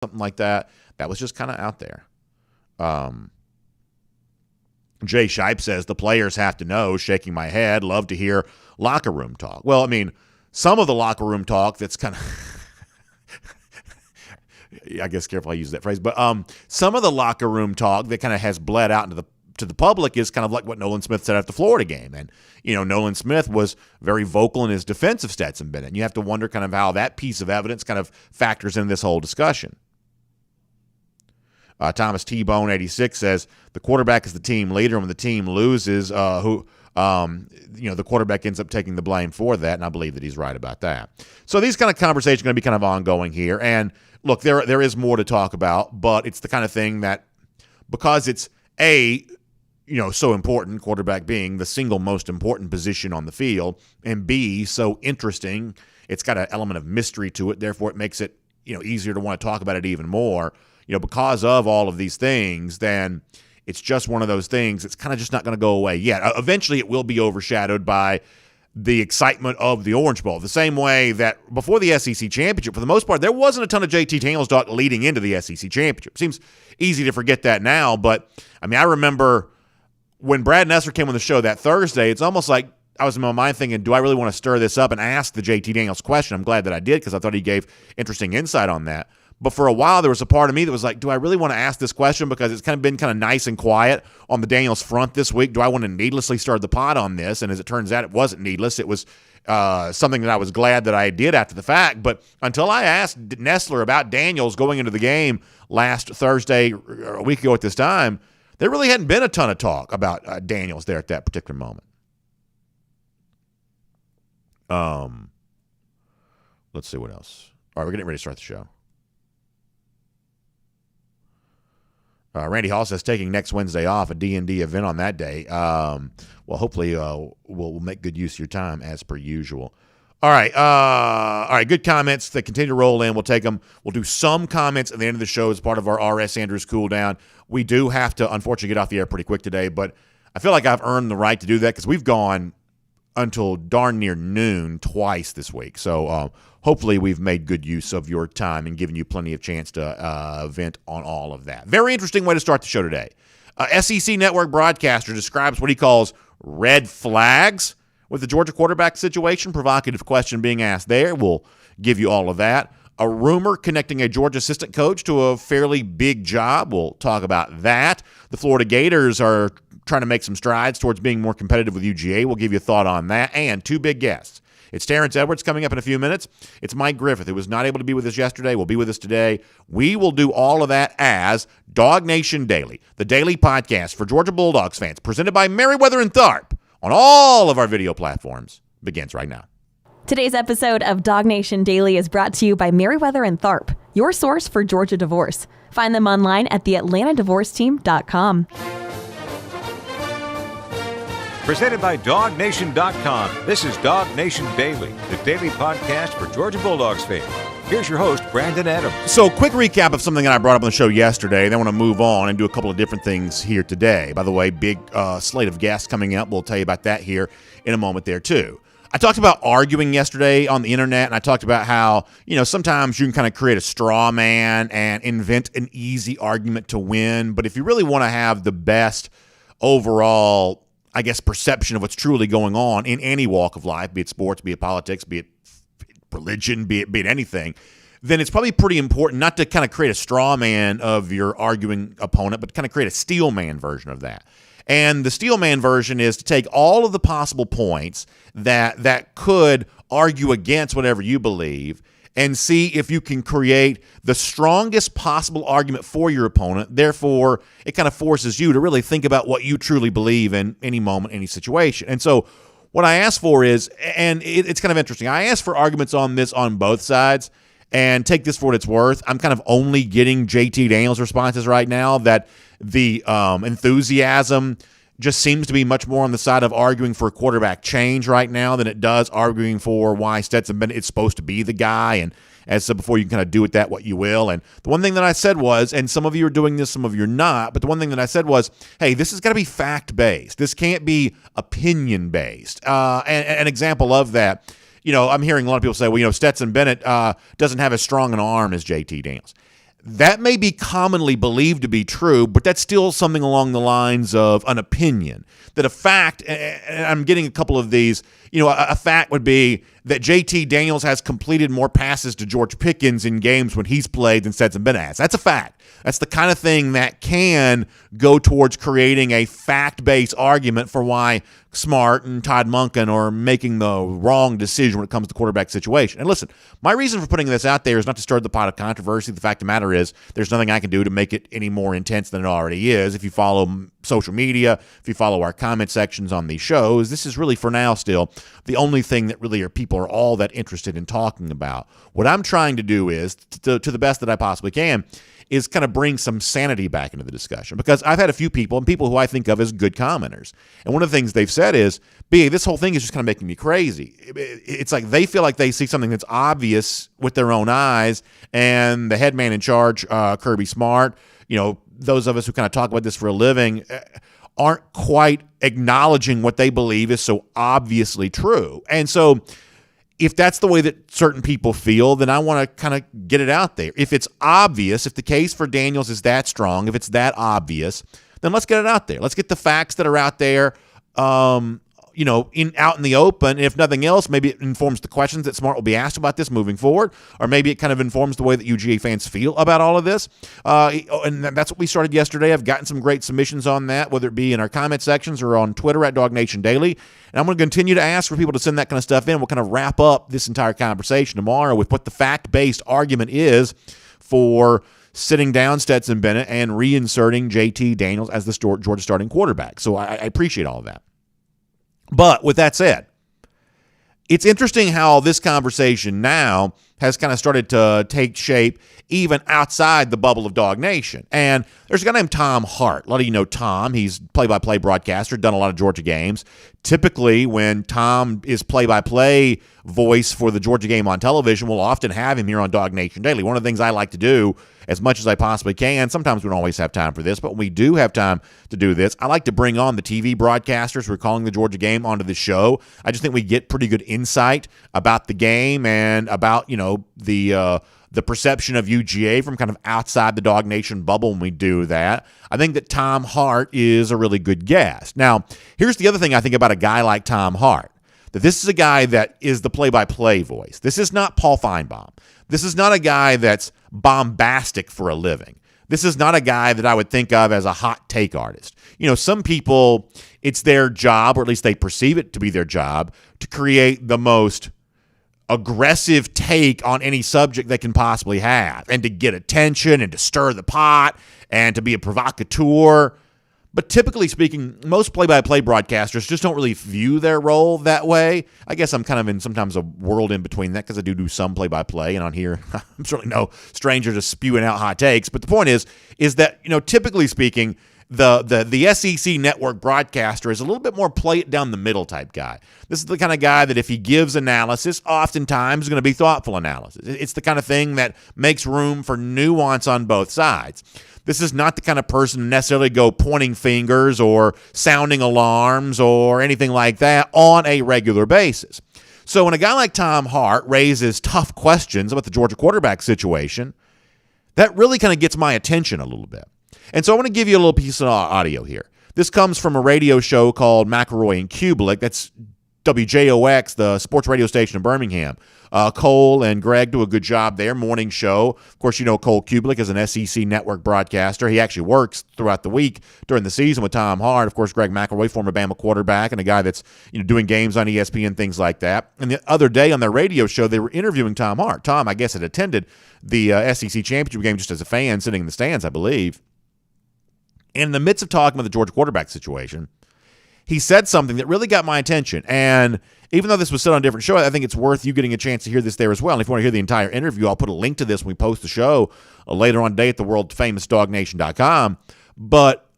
something like that. That was just kind of out there. Jay Shipe says the players have to know, shaking my head, love to hear locker room talk. Well, I mean, some of the locker room talk that's kind of I guess careful I use that phrase, but some of the locker room talk that kind of has bled out into the public is kind of like what Nolan Smith said at the Florida game. And, Nolan Smith was very vocal in his defense of Stetson Bennett. And you have to wonder kind of how that piece of evidence kind of factors in this whole discussion. Thomas T-Bone 86 says the quarterback is the team leader. When the team loses, the quarterback ends up taking the blame for that, and I believe that he's right about that. So these kind of conversations are going to be kind of ongoing here. And look, there is more to talk about, but it's the kind of thing that because it's so important, quarterback being the single most important position on the field, and B, so interesting, it's got an element of mystery to it. Therefore, it makes it easier to want to talk about it even more. Because of all of these things, then it's just one of those things. It's kind of just not going to go away yet. Eventually, it will be overshadowed by the excitement of the Orange Bowl. The same way that before the SEC Championship, for the most part, there wasn't a ton of JT Daniels talk leading into the SEC Championship. Seems easy to forget that now, but I remember when Brad Nesser came on the show that Thursday, it's almost like I was in my mind thinking, do I really want to stir this up and ask the JT Daniels question? I'm glad that I did because I thought he gave interesting insight on that. But for a while, there was a part of me that was like, do I really want to ask this question because it's kind of been kind of nice and quiet on the Daniels front this week? Do I want to needlessly stir the pot on this? And as it turns out, it wasn't needless. It was something that I was glad that I did after the fact. But until I asked Nessler about Daniels going into the game last Thursday, or a week ago at this time, there really hadn't been a ton of talk about Daniels there at that particular moment. Let's see what else. All right, we're getting ready to start the show. Randy Hall says taking next Wednesday off, a D&D event on that day. Well, hopefully we'll make good use of your time as per usual. All right. Good comments that continue to roll in. We'll take them. We'll do some comments at the end of the show as part of our R.S. Andrews cool down. We do have to, unfortunately, get off the air pretty quick today, but I feel like I've earned the right to do that because we've gone until darn near noon twice this week. So hopefully we've made good use of your time and given you plenty of chance to vent on all of that. Very interesting way to start the show today. SEC Network broadcaster describes what he calls red flags with the Georgia quarterback situation. Provocative question being asked there. We'll give you all of that. A rumor connecting a Georgia assistant coach to a fairly big job. We'll talk about that. The Florida Gators are trying to make some strides towards being more competitive with UGA. We'll give you a thought on that. And two big guests. It's Terrence Edwards coming up in a few minutes. It's Mike Griffith, who was not able to be with us yesterday, will be with us today. We will do all of that as DawgNation Daily, the daily podcast for Georgia Bulldogs fans, presented by Meriwether Tharp on all of our video platforms, begins right now. Today's episode of DawgNation Daily is brought to you by Meriwether Tharp, your source for Georgia divorce. Find them online at theatlantadivorceteam.com. Presented by DawgNation.com. This is DawgNation Daily, the daily podcast for Georgia Bulldogs fans. Here's your host, Brandon Adams. So, quick recap of something that I brought up on the show yesterday. Then I want to move on and do a couple of different things here today. By the way, big slate of guests coming up. We'll tell you about that here in a moment there, too. I talked about arguing yesterday on the internet, and I talked about how, sometimes you can kind of create a straw man and invent an easy argument to win. But if you really want to have the best overall, I guess, perception of what's truly going on in any walk of life, be it sports, be it politics, be it religion, be it anything, then it's probably pretty important not to kind of create a straw man of your arguing opponent, but kind of create a steel man version of that. And the steel man version is to take all of the possible points that could argue against whatever you believe and see if you can create the strongest possible argument for your opponent. Therefore, it kind of forces you to really think about what you truly believe in any moment, any situation. And so what I asked for is, and it's kind of interesting, I asked for arguments on this on both sides, and take this for what it's worth. I'm kind of only getting JT Daniels' responses right now, that the enthusiasm just seems to be much more on the side of arguing for quarterback change right now than it does arguing for why Stetson Bennett is supposed to be the guy. And as I said before, you can kind of do with that what you will. And the one thing that I said was, and some of you are doing this, some of you are not, but the one thing that I said was, hey, this has got to be fact-based. This can't be opinion-based. And an example of that, I'm hearing a lot of people say, well, Stetson Bennett doesn't have as strong an arm as JT Daniels. That may be commonly believed to be true, but that's still something along the lines of an opinion. That a fact, and I'm getting a couple of these, a fact would be that JT Daniels has completed more passes to George Pickens in games when he's played than Stetson Bennett has. That's a fact. That's the kind of thing that can go towards creating a fact-based argument for why Smart and Todd Monken are making the wrong decision when it comes to quarterback situation. And listen, my reason for putting this out there is not to stir the pot of controversy. The fact of the matter is there's nothing I can do to make it any more intense than it already is. If you follow social media, if you follow our comment sections on these shows, this is really, for now still, the only thing that really people are all that interested in talking about. What I'm trying to do is, to the best that I possibly can, is kind of bring some sanity back into the discussion, because I've had a few people, and people who I think of as good commenters, and one of the things they've said is, this whole thing is just kind of making me crazy. It's like they feel like they see something that's obvious with their own eyes, and the head man in charge, Kirby Smart, those of us who kind of talk about this for a living, aren't quite acknowledging what they believe is so obviously true. And so if that's the way that certain people feel, then I want to kind of get it out there. If it's obvious, if the case for Daniels is that strong, if it's that obvious, then let's get it out there. Let's get the facts that are out there, out in the open. And if nothing else, maybe it informs the questions that Smart will be asked about this moving forward, or maybe it kind of informs the way that UGA fans feel about all of this. And that's what we started yesterday. I've gotten some great submissions on that, whether it be in our comment sections or on Twitter at DawgNation Daily. And I'm going to continue to ask for people to send that kind of stuff in. We'll kind of wrap up this entire conversation tomorrow with what the fact-based argument is for sitting down Stetson Bennett and reinserting JT Daniels as the Georgia starting quarterback. So I appreciate all of that. But with that said, it's interesting how this conversation now has kind of started to take shape even outside the bubble of DawgNation. And there's a guy named Tom Hart. A lot of you know Tom. He's play-by-play broadcaster, done a lot of Georgia games. Typically, when Tom is play-by-play voice for the Georgia game on television, we'll often have him here on DawgNation Daily. One of the things I like to do as much as I possibly can, sometimes we don't always have time for this, but when we do have time to do this, I like to bring on the TV broadcasters who are calling the Georgia game onto the show. I just think we get pretty good insight about the game and about, the perception of UGA from kind of outside the DawgNation bubble when we do that. I think that Tom Hart is a really good guest. Now, here's the other thing I think about a guy like Tom Hart, that this is a guy that is the play-by-play voice. This is not Paul Feinbaum. This is not a guy that's bombastic for a living. This is not a guy that I would think of as a hot take artist. Some people, it's their job, or at least they perceive it to be their job, to create the most aggressive take on any subject they can possibly have, and to get attention and to stir the pot and to be a provocateur. But typically speaking, most play-by-play broadcasters just don't really view their role that way. I guess I'm kind of in sometimes a world in between that, because I do some play-by-play, and on here I'm certainly no stranger to spewing out hot takes. But the point is that, typically speaking, the SEC network broadcaster is a little bit more play it down the middle type guy. This is the kind of guy that if he gives analysis, oftentimes is going to be thoughtful analysis. It's the kind of thing that makes room for nuance on both sides. This is not the kind of person to necessarily go pointing fingers or sounding alarms or anything like that on a regular basis. So when a guy like Tom Hart raises tough questions about the Georgia quarterback situation, that really kind of gets my attention a little bit. And so I want to give you a little piece of audio here. This comes from a radio show called McElroy and Kubelik. That's WJOX, the sports radio station in Birmingham. Cole and Greg do a good job there, morning show. Of course, Cole Kubelik is an SEC network broadcaster. He actually works throughout the week during the season with Tom Hart. Of course, Greg McElroy, former Bama quarterback, and a guy that's doing games on ESPN, things like that. And the other day on their radio show, they were interviewing Tom Hart. Tom, I guess, had attended the SEC championship game just as a fan, sitting in the stands, I believe. In the midst of talking about the Georgia quarterback situation, he said something that really got my attention. And even though this was said on a different show, I think it's worth you getting a chance to hear this there as well. And if you want to hear the entire interview, I'll put a link to this when we post the show later on today at the world-famous DawgNation.com. But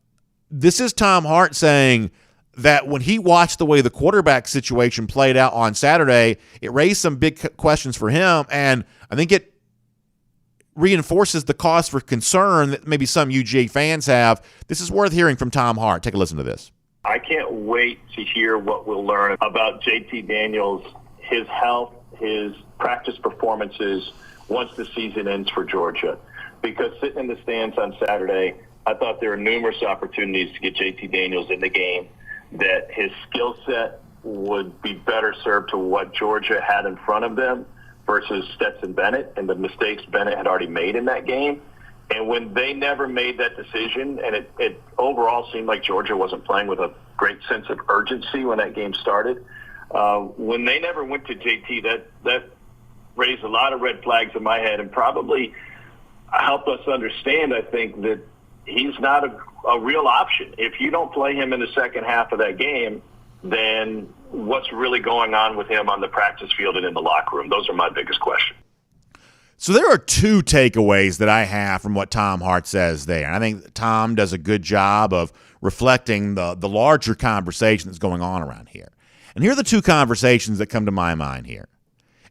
this is Tom Hart saying that when he watched the way the quarterback situation played out on Saturday, it raised some big questions for him. And I think it reinforces the cause for concern that maybe some UGA fans have. This is worth hearing from Tom Hart. Take a listen to this. I can't wait to hear what we'll learn about JT Daniels, his health, his practice performances once the season ends for Georgia. because sitting in the stands on Saturday, I thought there were numerous opportunities to get JT Daniels in the game, that his skill set would be better served to what Georgia had in front of them versus Stetson Bennett and the mistakes Bennett had already made in that game. And when they never made that decision, and it overall seemed like Georgia wasn't playing with a great sense of urgency when that game started, when they never went to JT, that raised a lot of red flags in my head and probably helped us understand, I think, that he's not a real option. If you don't play him in the second half of that game, then what's really going on with him on the practice field and in the locker room? Those are my biggest questions. So there are two takeaways that I have from what Tom Hart says there. And I think Tom does a good job of reflecting the larger conversation that's going on around here. And here are the two conversations that come to my mind here.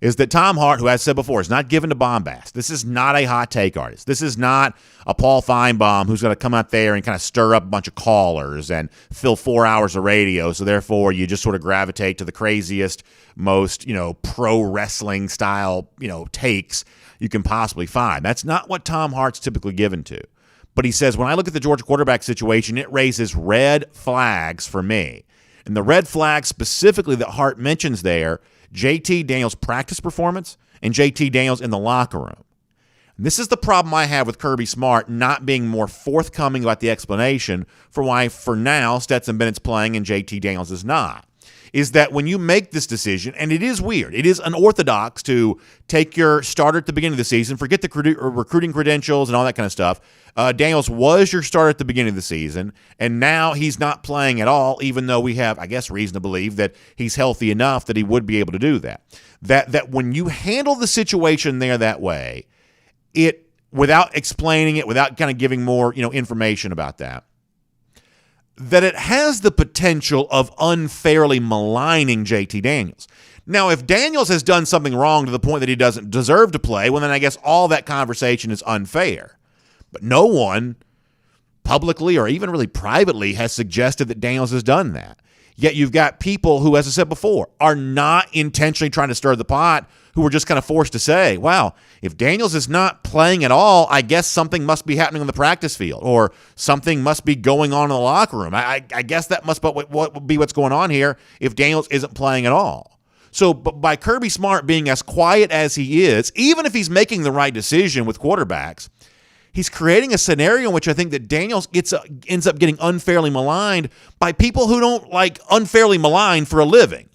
Is that Tom Hart, who I said before, is not given to bombast. This is not a hot take artist. This is not a Paul Feinbaum who's going to come out there and kind of stir up a bunch of callers and fill 4 hours of radio, so therefore you just sort of gravitate to the craziest, most, pro wrestling style, takes you can possibly find. That's not what Tom Hart's typically given to. But he says, when I look at the Georgia quarterback situation, it raises red flags for me. And the red flags specifically that Hart mentions there, JT Daniels' practice performance and JT Daniels in the locker room. And this is the problem I have with Kirby Smart not being more forthcoming about the explanation for why, for now, Stetson Bennett's playing and JT Daniels is not. Is that when you make this decision, and it is weird, it is unorthodox to take your starter at the beginning of the season, forget the recruiting credentials and all that kind of stuff. Daniels was your starter at the beginning of the season, and now he's not playing at all, even though we have, I guess, reason to believe that he's healthy enough that he would be able to do that. That when you handle the situation there that way, it, without explaining it, without kind of giving more information about that it has the potential of unfairly maligning JT Daniels. Now, if Daniels has done something wrong to the point that he doesn't deserve to play, well, then I guess all that conversation is unfair. But no one publicly or even really privately has suggested that Daniels has done that. Yet you've got people who, as I said before, are not intentionally trying to stir the pot, who are just kind of forced to say, wow, if Daniels is not playing at all, I guess something must be happening on the practice field or something must be going on in the locker room. I guess that must be what's going on here if Daniels isn't playing at all. So by Kirby Smart being as quiet as he is, even if he's making the right decision with quarterbacks, he's creating a scenario in which I think that Daniels ends up getting unfairly maligned by people who don't like unfairly malign for a living.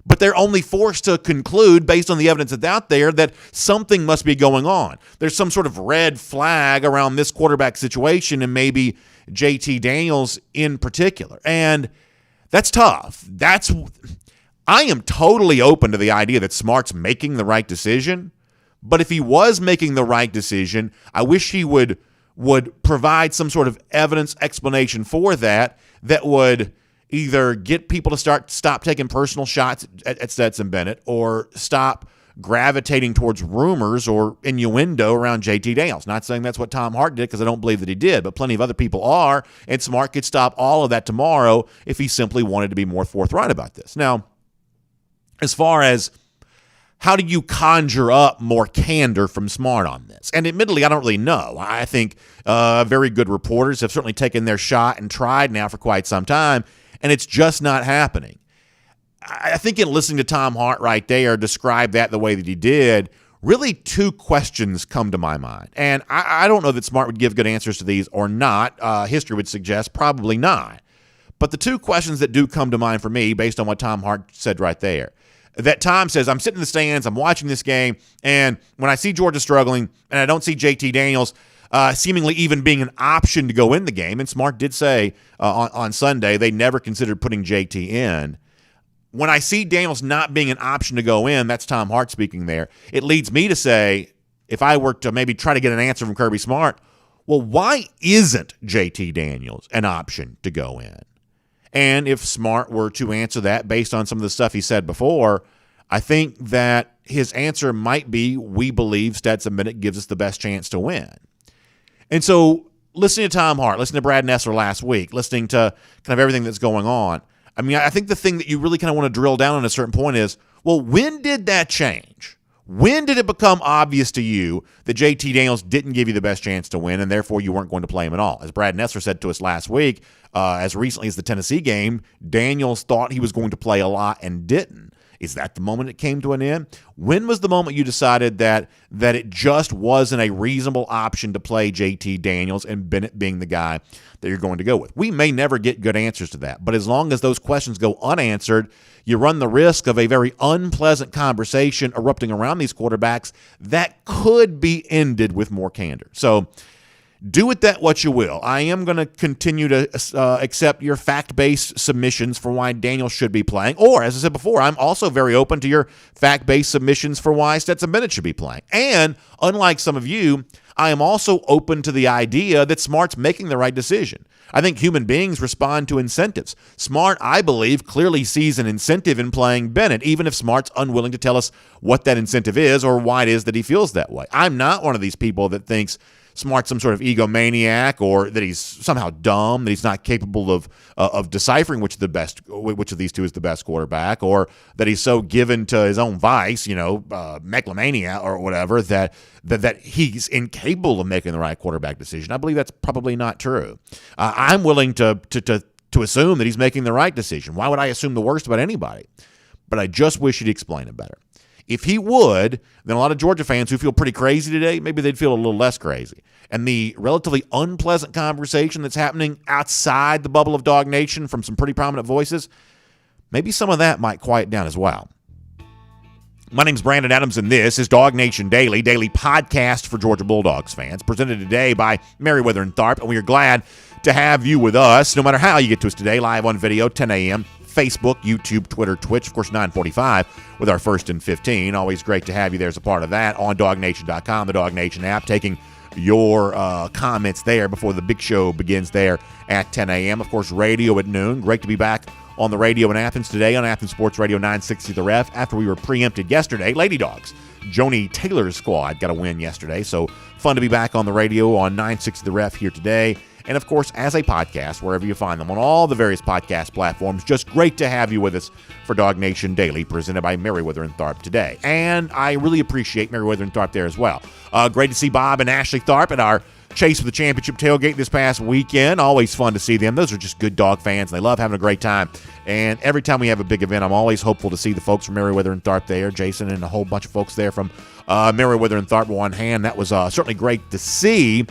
But they're only forced to conclude, based on the evidence that's out there, that something must be going on. There's some sort of red flag around this quarterback situation and maybe JT Daniels in particular. And that's tough. I am totally open to the idea that Smart's making the right decision. But if he was making the right decision, I wish he would provide some sort of evidence explanation for that would either get people to stop taking personal shots at Stetson Bennett or stop gravitating towards rumors or innuendo around JT Daniels. Not saying that's what Tom Hart did, because I don't believe that he did, but plenty of other people are, and Smart could stop all of that tomorrow if he simply wanted to be more forthright about this. Now, as far as how do you conjure up more candor from Smart on this? And admittedly, I don't really know. I think very good reporters have certainly taken their shot and tried now for quite some time, and it's just not happening. I think in listening to Tom Hart right there describe that the way that he did, really two questions come to my mind. And I don't know that Smart would give good answers to these or not. History would suggest probably not. But the two questions that do come to mind for me, based on what Tom Hart said right there, that Tom says, I'm sitting in the stands, I'm watching this game, and when I see Georgia struggling and I don't see JT Daniels seemingly even being an option to go in the game, and Smart did say on Sunday they never considered putting JT in. When I see Daniels not being an option to go in, that's Tom Hart speaking there, it leads me to say, if I were to maybe try to get an answer from Kirby Smart, well, why isn't JT Daniels an option to go in? And if Smart were to answer that based on some of the stuff he said before, I think that his answer might be, we believe Stetson Bennett gives us the best chance to win. And so listening to Tom Hart, listening to Brad Nessler last week, listening to kind of everything that's going on, I mean, I think the thing that you really kind of want to drill down on at a certain point is, well, when did that change? When did it become obvious to you that JT Daniels didn't give you the best chance to win and therefore you weren't going to play him at all? As Brad Nessler said to us last week, as recently as the Tennessee game, Daniels thought he was going to play a lot and didn't. Is that the moment it came to an end? When was the moment you decided that it just wasn't a reasonable option to play JT Daniels and Bennett being the guy that you're going to go with? We may never get good answers to that, but as long as those questions go unanswered, you run the risk of a very unpleasant conversation erupting around these quarterbacks that could be ended with more candor. So do with that what you will. I am going to continue to accept your fact-based submissions for why Daniel should be playing. Or, as I said before, I'm also very open to your fact-based submissions for why Stetson Bennett should be playing. And, unlike some of you, I am also open to the idea that Smart's making the right decision. I think human beings respond to incentives. Smart, I believe, clearly sees an incentive in playing Bennett, even if Smart's unwilling to tell us what that incentive is or why it is that he feels that way. I'm not one of these people that thinks Smart's some sort of egomaniac or that he's somehow dumb, that he's not capable of deciphering which of these two is the best quarterback, or that he's so given to his own vice, megalomania or whatever, that he's incapable of making the right quarterback decision. I believe that's probably not true. I'm willing to assume that he's making the right decision. Why would I assume the worst about anybody? But I just wish he'd explain it better. If he would, then a lot of Georgia fans who feel pretty crazy today, maybe they'd feel a little less crazy. And the relatively unpleasant conversation that's happening outside the bubble of DawgNation from some pretty prominent voices, maybe some of that might quiet down as well. My name's Brandon Adams, and this is DawgNation Daily, daily podcast for Georgia Bulldogs fans, presented today by Meriwether Tharp, and we are glad to have you with us, no matter how you get to us today, live on video, 10 a.m., Facebook, YouTube, Twitter, Twitch, of course, 9:45 with our 1st and 15. Always great to have you there as a part of that on DawgNation.com, the DawgNation app, taking your comments there before the big show begins there at 10 a.m. Of course, radio at noon. Great to be back on the radio in Athens today on Athens Sports Radio 960 The Ref after we were preempted yesterday. Lady Dogs, Joni Taylor's squad got a win yesterday, so fun to be back on the radio on 960 The Ref here today. And, of course, as a podcast, wherever you find them, on all the various podcast platforms. Just great to have you with us for DawgNation Daily, presented by Meriwether Tharp today. And I really appreciate Meriwether Tharp there as well. Great to see Bob and Ashley Tharp at our Chase for the Championship tailgate this past weekend. Always fun to see them. Those are just good dog fans. They love having a great time. And every time we have a big event, I'm always hopeful to see the folks from Meriwether Tharp there. Jason and a whole bunch of folks there from Meriwether Tharp on hand. That was certainly great to see.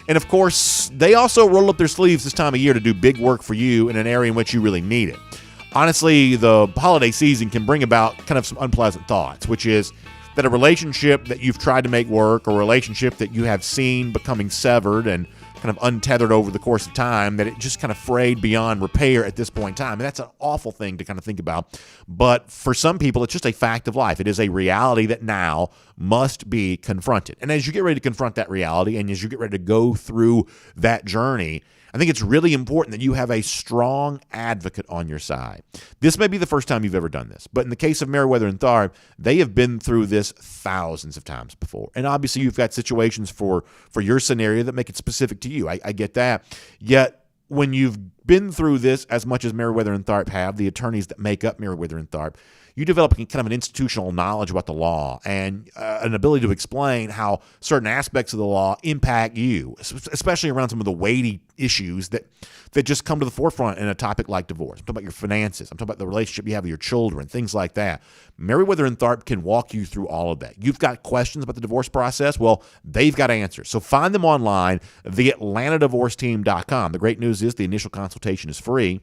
And, of course, they also roll up their sleeves this time of year to do big work for you in an area in which you really need it. Honestly, the holiday season can bring about kind of some unpleasant thoughts, which is that a relationship that you've tried to make work, or a relationship that you have seen becoming severed and kind of untethered over the course of time, that it just kind of frayed beyond repair at this point in time. And that's an awful thing to kind of think about. But for some people, it's just a fact of life. It is a reality that now must be confronted. And as you get ready to confront that reality, and as you get ready to go through that journey, I think it's really important that you have a strong advocate on your side. This may be the first time you've ever done this, but in the case of Meriwether Tharp, they have been through this thousands of times before. And obviously you've got situations for your scenario that make it specific to you. I get that. Yet when you've been through this as much as Meriwether Tharp have, the attorneys that make up Meriwether Tharp, you develop kind of an institutional knowledge about the law and an ability to explain how certain aspects of the law impact you, especially around some of the weighty issues that just come to the forefront in a topic like divorce. I'm talking about your finances. I'm talking about the relationship you have with your children, things like that. Meriwether Tharp can walk you through all of that. You've got questions about the divorce process? Well, they've got answers. So find them online, theatlantadivorceteam.com. The great news is the initial consultation is free.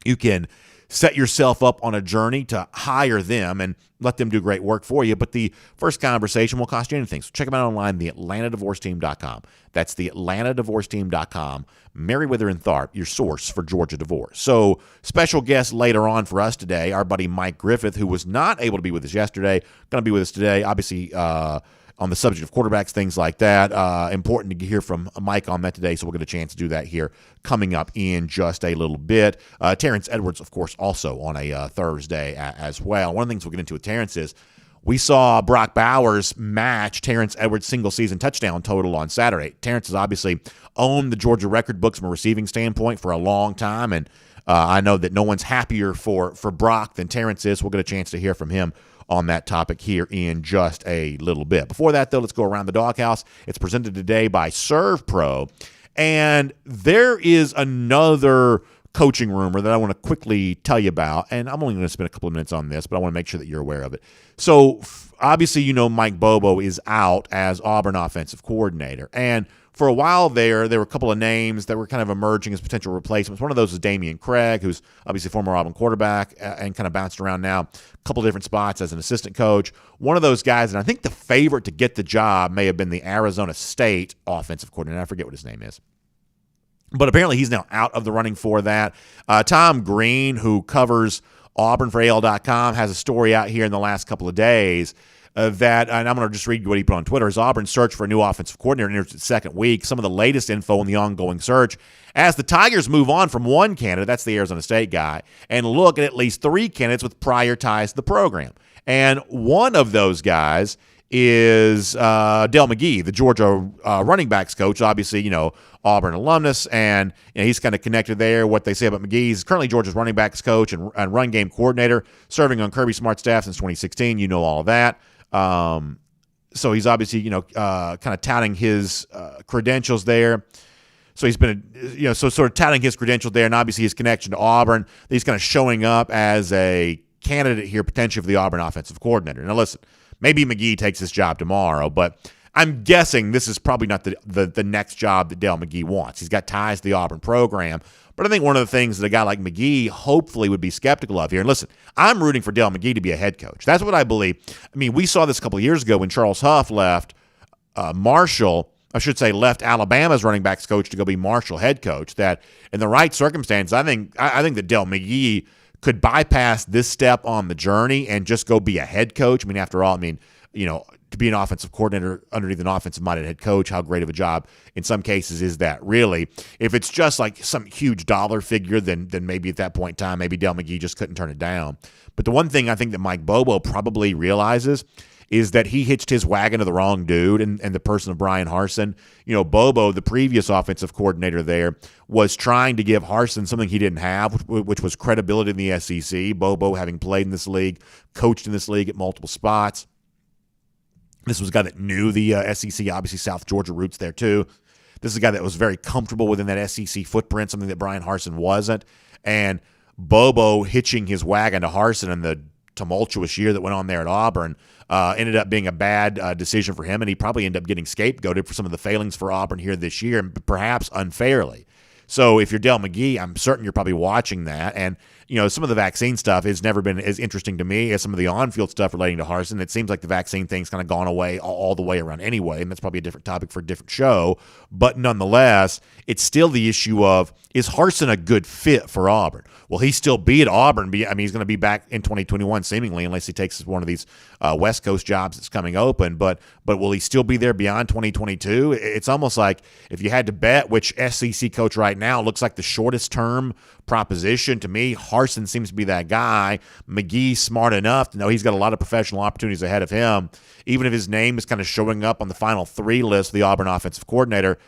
You can set yourself up on a journey to hire them and let them do great work for you. But the first conversation won't cost you anything. So check them out online, theatlantadivorceteam.com. That's theatlantadivorceteam.com. Meriwether Tharp, your source for Georgia divorce. So special guest later on for us today, our buddy Mike Griffith, who was not able to be with us yesterday, going to be with us today. Obviously, on the subject of quarterbacks, things like that. Important to hear from Mike on that today, so we'll get a chance to do that here coming up in just a little bit. Terrence Edwards, of course, also on a Thursday as well. One of the things we'll get into with Terrence is we saw Brock Bowers match Terrence Edwards' single-season touchdown total on Saturday. Terrence has obviously owned the Georgia record books from a receiving standpoint for a long time, and I know that no one's happier for Brock than Terrence is. We'll get a chance to hear from him on that topic here in just a little bit. Before that, though, let's go around the doghouse. It's presented today by Servpro. And there is another coaching rumor that I want to quickly tell you about, and I'm only going to spend a couple of minutes on this, but I want to make sure that you're aware of it. So, obviously, you know Mike Bobo is out as Auburn offensive coordinator, and for a while there were a couple of names that were kind of emerging as potential replacements. One of those is Damian Craig, who's obviously a former Auburn quarterback and kind of bounced around now a couple of different spots as an assistant coach. One of those guys, and I think the favorite to get the job may have been the Arizona State offensive coordinator. I forget what his name is. But apparently he's now out of the running for that. Tom Green, who covers Auburn for AL.com, has a story out here in the last couple of days that, and I'm going to just read what he put on Twitter, is Auburn's search for a new offensive coordinator enters its second week. Some of the latest info on the ongoing search. As the Tigers move on from one candidate, that's the Arizona State guy, and look at least three candidates with prior ties to the program. And one of those guys is Dell McGee, the Georgia running backs coach, obviously, you know, Auburn alumnus, and you know, he's kind of connected there. What they say about McGee, he's currently Georgia's running backs coach and run game coordinator, serving on Kirby Smart's staff since 2016. You know all of that. So he's obviously, you know, kind of touting his credentials there. So he's been, you know, so sort of touting his credentials there, and obviously his connection to Auburn. He's kind of showing up as a candidate here potentially for the Auburn offensive coordinator. Now listen, maybe McGee takes this job tomorrow, but I'm guessing this is probably not the next job that Dell McGee wants. He's got ties to the Auburn program. But I think one of the things that a guy like McGee hopefully would be skeptical of here, and listen, I'm rooting for Dell McGee to be a head coach. That's what I believe. I mean, we saw this a couple of years ago when Charles Huff left left Alabama's running backs coach to go be Marshall head coach, that in the right circumstances, I think that Dell McGee could bypass this step on the journey and just go be a head coach. I mean, after all, you know, to be an offensive coordinator underneath an offensive-minded head coach, how great of a job in some cases is that, really? If it's just like some huge dollar figure, then maybe at that point in time, maybe Dell McGee just couldn't turn it down. But the one thing I think that Mike Bobo probably realizes is that he hitched his wagon to the wrong dude and the person of Brian Harsin. You know, Bobo, the previous offensive coordinator there, was trying to give Harsin something he didn't have, which was credibility in the SEC. Bobo, having played in this league, coached in this league at multiple spots. This was a guy that knew the SEC, obviously South Georgia roots there too. This is a guy that was very comfortable within that SEC footprint, something that Brian Harsin wasn't. And Bobo hitching his wagon to Harsin in the tumultuous year that went on there at Auburn ended up being a bad decision for him, and he probably ended up getting scapegoated for some of the failings for Auburn here this year, and perhaps unfairly. So if you're Dell McGee, I'm certain you're probably watching that. And, you know, some of the vaccine stuff has never been as interesting to me as some of the on-field stuff relating to Harsin. It seems like the vaccine thing's kind of gone away all the way around anyway, and that's probably a different topic for a different show. But nonetheless, it's still the issue of, is Harsin a good fit for Auburn? Will he still be at Auburn? He's going to be back in 2021 seemingly, unless he takes one of these West Coast jobs that's coming open. But will he still be there beyond 2022? It's almost like if you had to bet which SEC coach right now looks like the shortest term proposition, to me, Harsin seems to be that guy. McGee's smart enough to know he's got a lot of professional opportunities ahead of him. Even if his name is kind of showing up on the final three list of the Auburn offensive coordinator,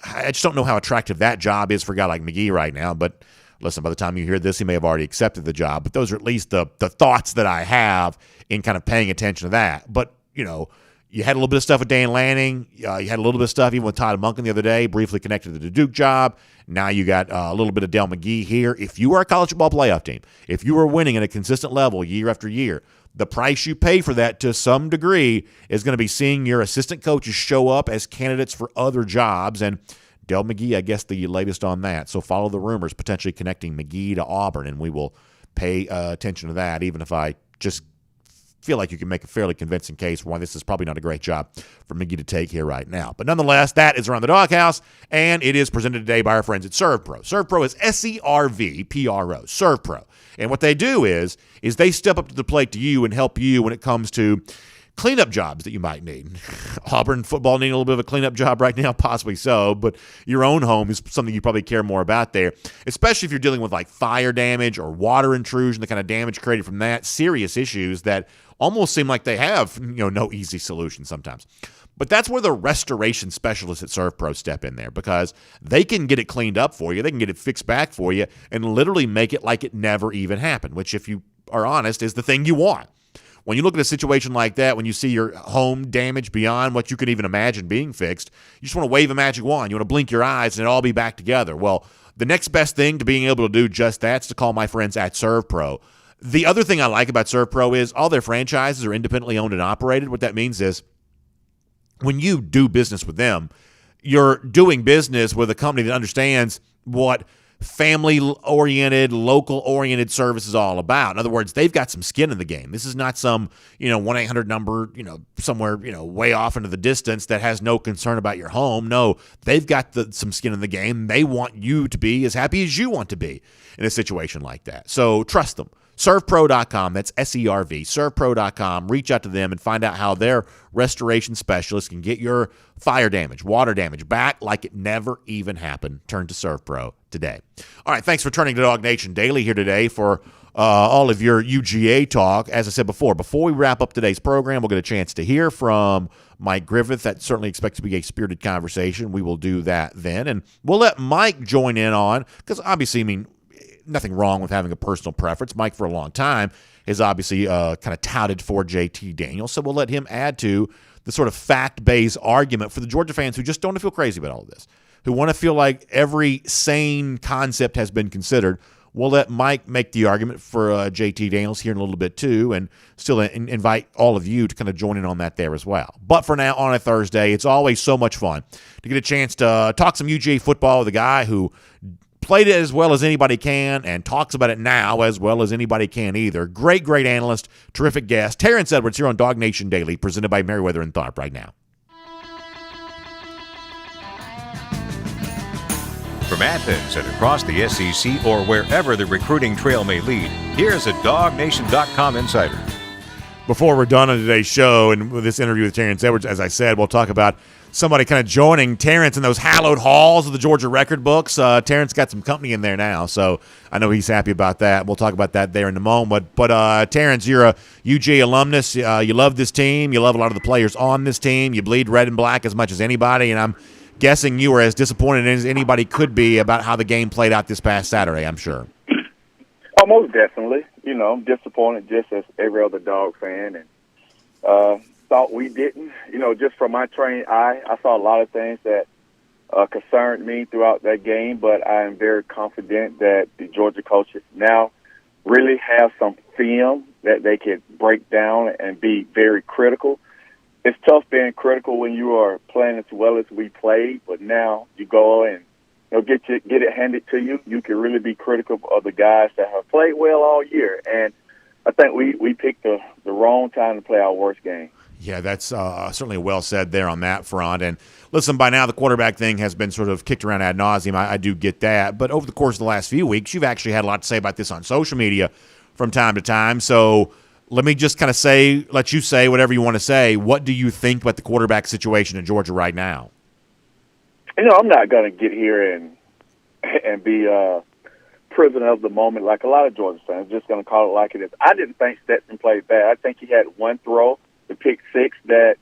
I just don't know how attractive that job is for a guy like McGee right now. But listen, by the time you hear this, he may have already accepted the job. But those are at least the thoughts that I have in kind of paying attention to that. But, you know, you had a little bit of stuff with Dan Lanning. You had a little bit of stuff even with Todd Monken the other day, briefly connected to the Duke job. Now you got a little bit of Dell McGee here. If you are a college football playoff team, if you are winning at a consistent level year after year, the price you pay for that to some degree is going to be seeing your assistant coaches show up as candidates for other jobs. And Dell McGee, I guess, the latest on that. So follow the rumors potentially connecting McGee to Auburn, and we will pay attention to that, even if I just feel like you can make a fairly convincing case for why this is probably not a great job for McGee to take here right now. But nonetheless, that is Around the Doghouse, and it is presented today by our friends at Servpro. Servpro is Servpro, Servpro. And what they do is they step up to the plate to you and help you when it comes to cleanup jobs that you might need. Auburn football needing a little bit of a cleanup job right now, possibly so, but your own home is something you probably care more about there, especially if you're dealing with like fire damage or water intrusion, the kind of damage created from that, serious issues that almost seem like they have, no easy solution sometimes. But that's where the restoration specialists at Servpro step in there, because they can get it cleaned up for you, they can get it fixed back for you, and literally make it like it never even happened, which, if you are honest, is the thing you want. when you look at a situation like that, when you see your home damaged beyond what you could even imagine being fixed, you just want to wave a magic wand. You want to blink your eyes and it all be back together. Well, the next best thing to being able to do just that is to call my friends at Servpro. The other thing I like about Servpro is all their franchises are independently owned and operated. What that means is when you do business with them, you're doing business with a company that understands what family-oriented, local-oriented service is all about. In other words, they've got some skin in the game. This is not some, 1-800 number, somewhere, way off into the distance that has no concern about your home. No, they've got some skin in the game. They want you to be as happy as you want to be in a situation like that. So trust them. Servpro.com, that's SERV, Servpro.com. Reach out to them and find out how their restoration specialists can get your fire damage, water damage back like it never even happened. Turn to Servpro today. All right, thanks for turning to DawgNation Daily here today for all of your UGA talk. As I said before we wrap up today's program, we'll get a chance to hear from Mike Griffith. That certainly expects to be a spirited conversation. We will do that then. And we'll let Mike join in on, because obviously, nothing wrong with having a personal preference. Mike, for a long time, has obviously kind of touted for JT Daniels, so we'll let him add to the sort of fact-based argument for the Georgia fans who just don't want to feel crazy about all of this, who want to feel like every sane concept has been considered. We'll let Mike make the argument for JT Daniels here in a little bit too, and still invite all of you to kind of join in on that there as well. But for now, on a Thursday, it's always so much fun to get a chance to talk some UGA football with a guy who played it as well as anybody can and talks about it now as well as anybody can either. Great analyst, terrific guest. Terrence Edwards here on DawgNation Daily, presented by Meriwether Tharp right now. From Athens and across the SEC or wherever the recruiting trail may lead, here's a DawgNation.com insider. Before we're done on today's show and with this interview with Terrence Edwards, as I said, we'll talk about somebody kind of joining Terrence in those hallowed halls of the Georgia record books. Terrence got some company in there now, so I know he's happy about that. We'll talk about that there in a moment. But Terrence, you're a UGA alumnus. You love this team. You love a lot of the players on this team. You bleed red and black as much as anybody, and I'm guessing you were as disappointed as anybody could be about how the game played out this past Saturday, I'm sure. Oh, most definitely. I'm disappointed just as every other Dog fan, and thought we didn't. Just from my trained eye, I saw a lot of things that concerned me throughout that game, but I am very confident that the Georgia coaches now really have some film that they can break down and be very critical. It's tough being critical when you are playing as well as we played, but now you go and get it handed to you. You can really be critical of the guys that have played well all year, and I think we picked the wrong time to play our worst game. Yeah, that's certainly well said there on that front. And listen, by now the quarterback thing has been sort of kicked around ad nauseum. I do get that. But over the course of the last few weeks, you've actually had a lot to say about this on social media from time to time. So let me just kind of let you say whatever you want to say. What do you think about the quarterback situation in Georgia right now? I'm not going to get here and be prisoner of the moment like a lot of Georgia fans. Just going to call it like it is. I didn't think Stetson played bad. I think he had one throw, the pick six, that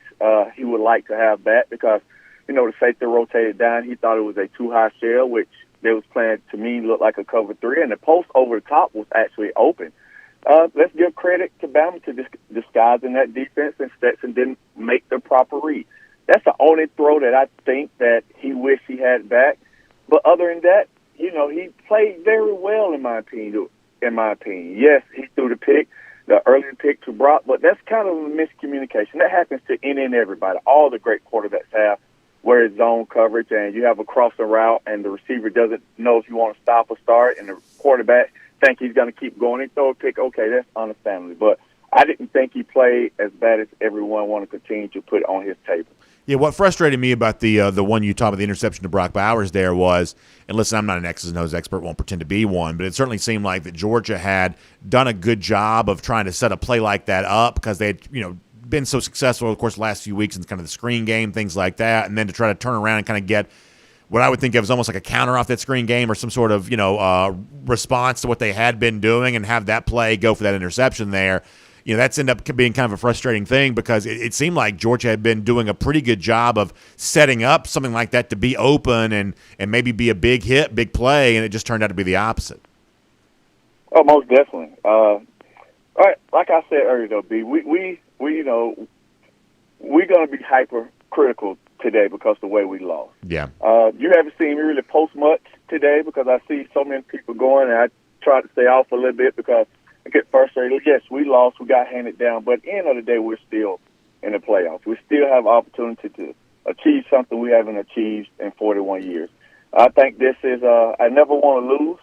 he would like to have back because, the safety rotated down. He thought it was a too high shell, which they was playing, to me, looked like a cover three, and the post over the top was actually open. Let's give credit to Bama to disguising that defense, and Stetson didn't make the proper read. That's the only throw that I think that he wished he had back. But other than that, he played very well in my opinion. Yes, he threw the earlier pick to Brock, but that's kind of a miscommunication. That happens to any and everybody. All the great quarterbacks have where it's zone coverage and you have a crossing route and the receiver doesn't know if you want to stop or start and the quarterback think he's going to keep going and throw a pick. Okay, that's understandable. But I didn't think he played as bad as everyone wanted to continue to put on his table. Yeah, what frustrated me about the one you talked about, the interception to Brock Bowers there was, and listen, I'm not an X's and O's expert, won't pretend to be one, but it certainly seemed like that Georgia had done a good job of trying to set a play like that up because they had, been so successful over the course of the last few weeks in kind of the screen game, things like that, and then to try to turn around and kind of get what I would think of as almost like a counter off that screen game or some sort of, response to what they had been doing and have that play go for that interception there. That's ended up being kind of a frustrating thing because it seemed like Georgia had been doing a pretty good job of setting up something like that to be open and maybe be a big hit, big play, and it just turned out to be the opposite. Oh, most definitely. All right, like I said earlier, though, B, we you know, we're going to be hypercritical today because of the way we lost. Yeah. You haven't seen me really post much today because I see so many people going, and I try to stay off a little bit because I get frustrated. Yes, we lost, we got handed down, but at the end of the day, we're still in the playoffs. We still have opportunity to achieve something we haven't achieved in 41 years. I think this is, I never want to lose.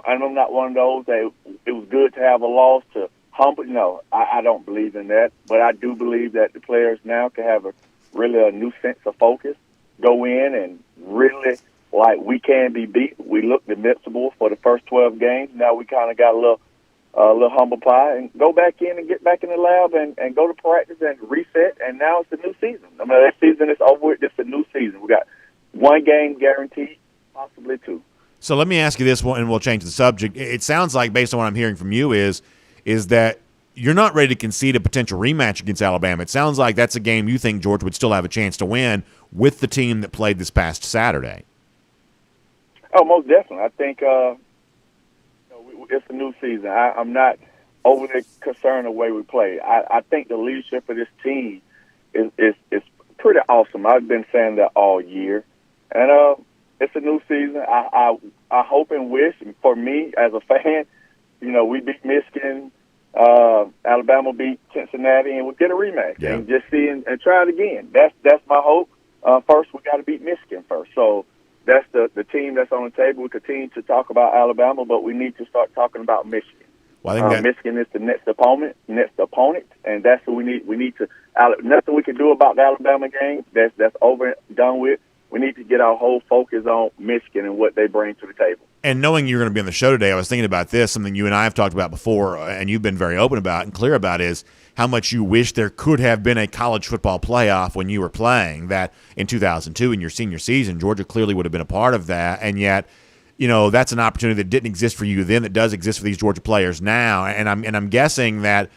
I'm not one of those that it was good to have a loss to humble. No, I don't believe in that. But I do believe that the players now can have really a new sense of focus, go in and really, like, we can be beat. We looked invincible for the first 12 games. Now we kind of got a little humble pie and go back in and get back in the lab and go to practice and reset. And now it's a new season. I mean, that season is over with. It's a new season. We got one game guaranteed, possibly two. So let me ask you this one, and we'll change the subject. It sounds like, based on what I'm hearing from you, is that you're not ready to concede a potential rematch against Alabama. It sounds like that's a game you think Georgia would still have a chance to win with the team that played this past Saturday. Oh, most definitely. I think it's a new season. I'm not overly concerned the way we play. I think the leadership of this team is pretty awesome. I've been saying that all year. And it's a new season. I hope and wish, for me as a fan, you know, we beat Michigan, Alabama beat Cincinnati, and we'll get a rematch and just see and try it again. That's my hope. First, we got to beat Michigan first. So that's the team that's on the table. We continue to talk about Alabama, but we need to start talking about Michigan. Well, I think Michigan is the next opponent, and that's what we need. We need to. Nothing we can do about the Alabama game. That's over and done with. We need to get our whole focus on Michigan and what they bring to the table. And knowing you're going to be on the show today, I was thinking about this, something you and I have talked about before, and you've been very open about and clear about, is how much you wish there could have been a college football playoff when you were playing. That in 2002, in your senior season, Georgia clearly would have been a part of that, and yet, you know, that's an opportunity that didn't exist for you then that does exist for these Georgia players now. And I'm guessing that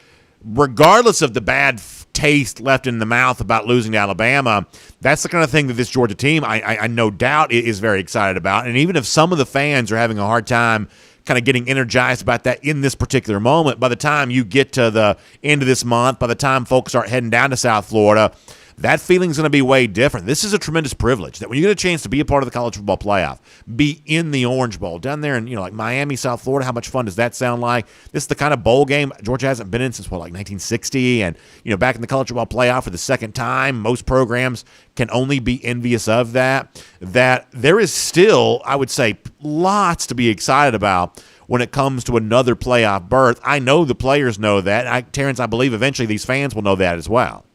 regardless of the bad taste left in the mouth about losing to Alabama, that's the kind of thing that this Georgia team, I no doubt, is very excited about. And even if some of the fans are having a hard time kind of getting energized about that in this particular moment, by the time you get to the end of this month, by the time folks start heading down to South Florida, that feeling's going to be way different. This is a tremendous privilege that when you get a chance to be a part of the college football playoff, be in the Orange Bowl down there in, you know, like Miami, South Florida, how much fun does that sound like? This is the kind of bowl game Georgia hasn't been in since, like 1960, and, you know, back in the college football playoff for the second time. Most programs can only be envious of that. That there is still, I would say, lots to be excited about when it comes to another playoff berth. I know the players know that. Terrence, I believe eventually these fans will know that as well.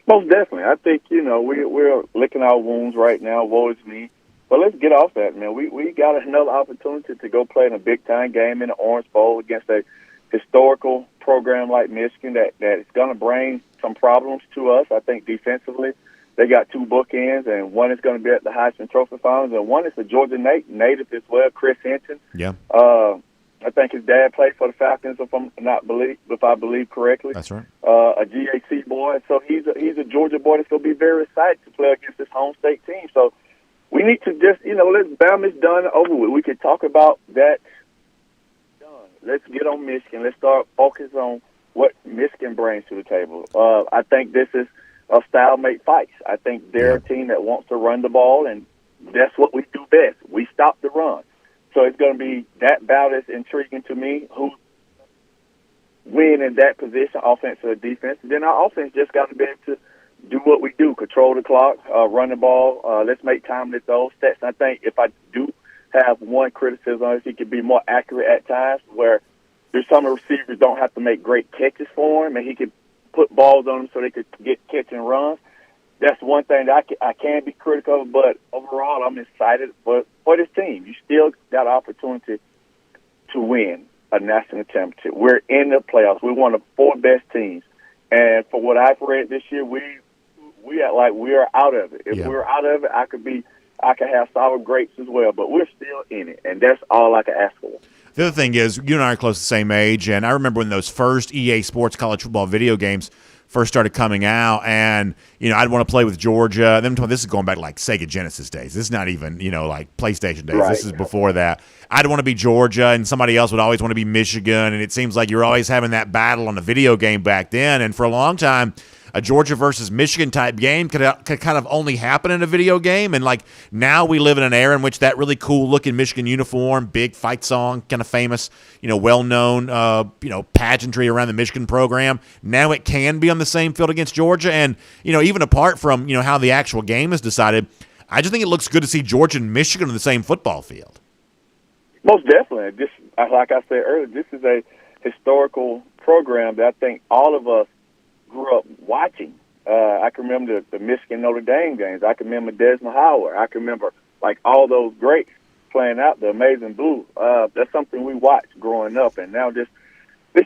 Most definitely. I think, you know, we're licking our wounds right now, woe is me. But let's get off that, man. We got another opportunity to go play in a big-time game in the Orange Bowl against a historical program like Michigan that is going to bring some problems to us. I think defensively they got two bookends, and one is going to be at the Heisman Trophy Finals, and one is a Georgia native as well, Chris Hinton. Yeah. I think his dad played for the Falcons, if I believe correctly. That's right. A GAC boy, so he's a Georgia boy that's going to be very excited to play against his home state team. So we need to just, you know, let's Bama's done over with. We can talk about that. Done. Let's get on Michigan. Let's start focus on what Michigan brings to the table. I think this is a stalemate fight. I think they're a team that wants to run the ball, and that's what we do best. We stop the run. So it's going to be that battle is intriguing to me. Who win in that position, offense or defense? And then our offense just got to be able to do what we do: control the clock, run the ball. Let's make time with those stats. I think if I do have one criticism, is he could be more accurate at times, where there's some receivers don't have to make great catches for him, and he could put balls on them so they could get catch and runs. That's one thing that I can be critical of, but overall I'm excited for this team. You still got an opportunity to win a national championship. We're in the playoffs. We're one of the four best teams. And for what I've read this year, we act like we are out of it. If we're out of it, I could have sour grapes as well, but we're still in it, and that's all I can ask for. The other thing is, you and I are close to the same age, and I remember when those first EA Sports college football video games first started coming out, and I'd want to play with Georgia. Then this is going back like Sega Genesis days. This is not even like PlayStation days. Right. This is before that. I'd want to be Georgia, and somebody else would always want to be Michigan, and it seems like you're always having that battle on the video game back then. And for a long time, a Georgia versus Michigan type game could kind of only happen in a video game. And like now we live in an era in which that really cool looking Michigan uniform, big fight song, kind of famous, well known, pageantry around the Michigan program. Now it can be on the same field against Georgia. And, even apart from, how the actual game is decided, I just think it looks good to see Georgia and Michigan on the same football field. Most definitely. This, like I said earlier, this is a historical program that I think all of us grew up watching. I can remember the Michigan Notre Dame games. I can remember Desmond Howard. I can remember like all those greats playing out the Amazing Blue. That's something we watched growing up, and now this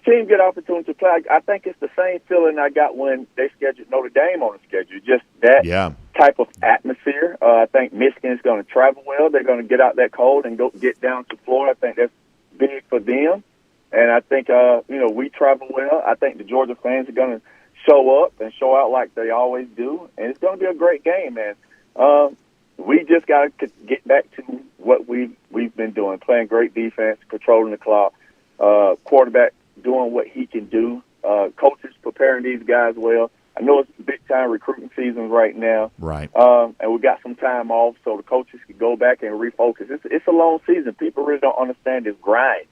team get opportunity to play. I think it's the same feeling I got when they scheduled Notre Dame on the schedule. Just that type of atmosphere. I think Michigan is going to travel well. They're going to get out that cold and go get down to Florida. I think that's big for them, and I think we travel well. I think the Georgia fans are going to show up and show out like they always do, and it's going to be a great game, man. We just got to get back to what we've been doing, playing great defense, controlling the clock, quarterback doing what he can do, coaches preparing these guys well. I know it's big-time recruiting season right now, right? And we got some time off so the coaches can go back and refocus. It's a long season. People really don't understand this grind.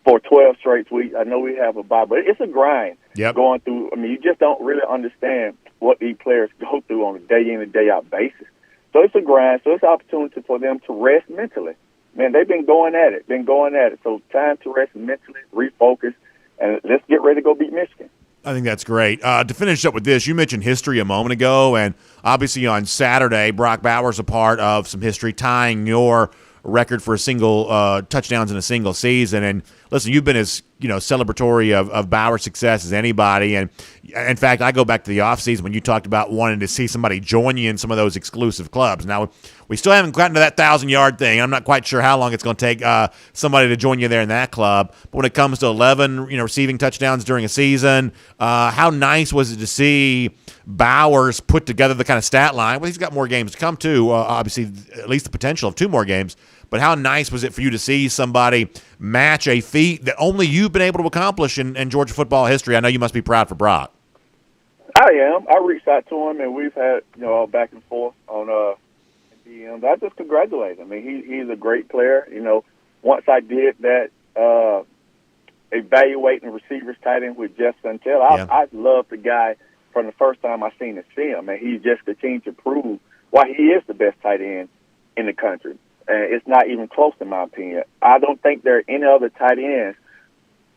For 12 straight weeks. I know we have a bye, but it's a grind going through. I mean, you just don't really understand what these players go through on a day-in and day-out basis. So it's a grind. So it's an opportunity for them to rest mentally. Man, they've been going at it. So time to rest mentally, refocus, and let's get ready to go beat Michigan. I think that's great. To finish up with this, you mentioned history a moment ago, and obviously on Saturday, Brock Bowers a part of some history, tying your record for a single touchdowns in a single season. And listen, you've been as celebratory of Bauer's success as anybody. And in fact, I go back to the offseason when you talked about wanting to see somebody join you in some of those exclusive clubs. Now, we still haven't gotten to that 1,000-yard thing. I'm not quite sure how long it's going to take somebody to join you there in that club. But when it comes to 11 receiving touchdowns during a season, how nice was it to see Bowers put together the kind of stat line? Well, he's got more games to come too, obviously at least the potential of 2 more games. But how nice was it for you to see somebody match a feat that only you've been able to accomplish in Georgia football history? I know you must be proud for Brock. I am. I reached out to him, and we've had back and forth on DMs. I just congratulate him. I mean, he's a great player. Once I did that evaluating receivers tight end with Jeff Santel, I loved the guy from the first time I seen his film, and he just continued to prove why he is the best tight end in the country. And it's not even close, in my opinion. I don't think there are any other tight ends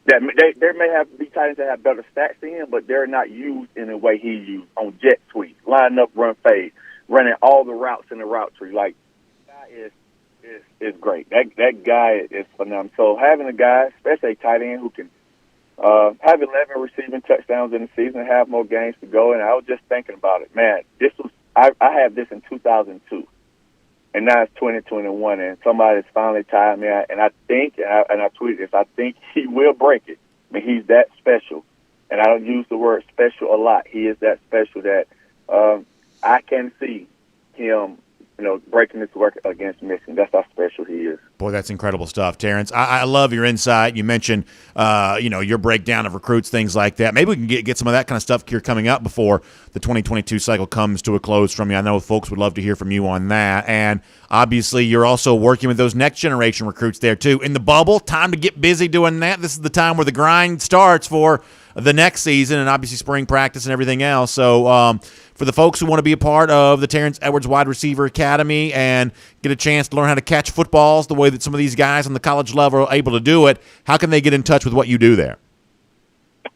that there may have to be tight ends that have better stats than him, but they're not used in the way he used on jet sweeps, line up, run fade, running all the routes in the route tree. Like, that guy is great. That guy is phenomenal. So having a guy, especially a tight end, who can have 11 receiving touchdowns in the season and have more games to go, and I was just thinking about it. Man, I had this in 2002. And now it's 2021, and somebody's finally tied me out. And I think, and I tweeted this, I think he will break it. I mean, he's that special. And I don't use the word special a lot. He is that special that I can see him, breaking this record against Michigan. That's how special he is. Boy, that's incredible stuff, Terrence. I love your insight. You mentioned, your breakdown of recruits, things like that. Maybe we can get some of that kind of stuff here coming up before the 2022 cycle comes to a close from you. I know folks would love to hear from you on that. And obviously, you're also working with those next generation recruits there, too. In the bubble, time to get busy doing that. This is the time where the grind starts for the next season and obviously spring practice and everything else. So for the folks who want to be a part of the Terrence Edwards Wide Receiver Academy and get a chance to learn how to catch footballs the way that some of these guys on the college level are able to do it, how can they get in touch with what you do there?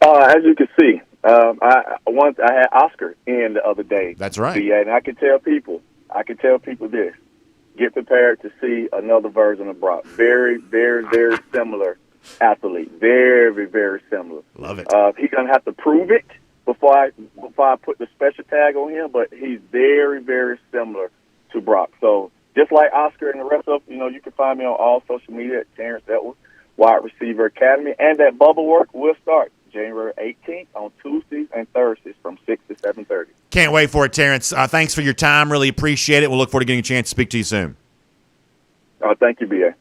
As you can see, I had Oscar in the other day. That's right. And I can tell people this. Get prepared to see another version of Brock. Very, very, very similar athlete. Very, very similar. Love it. He's going to have to prove it before I put the special tag on him, but he's very, very similar to Brock. So just like Oscar and the rest of, you can find me on all social media at Terrence Edwards. Wide Receiver Academy, and that bubble work will start January 18th on Tuesdays and Thursdays from 6 to 7:30. Can't wait for it, Terrence. Thanks for your time. Really appreciate it. We'll look forward to getting a chance to speak to you soon. Thank you, B.A.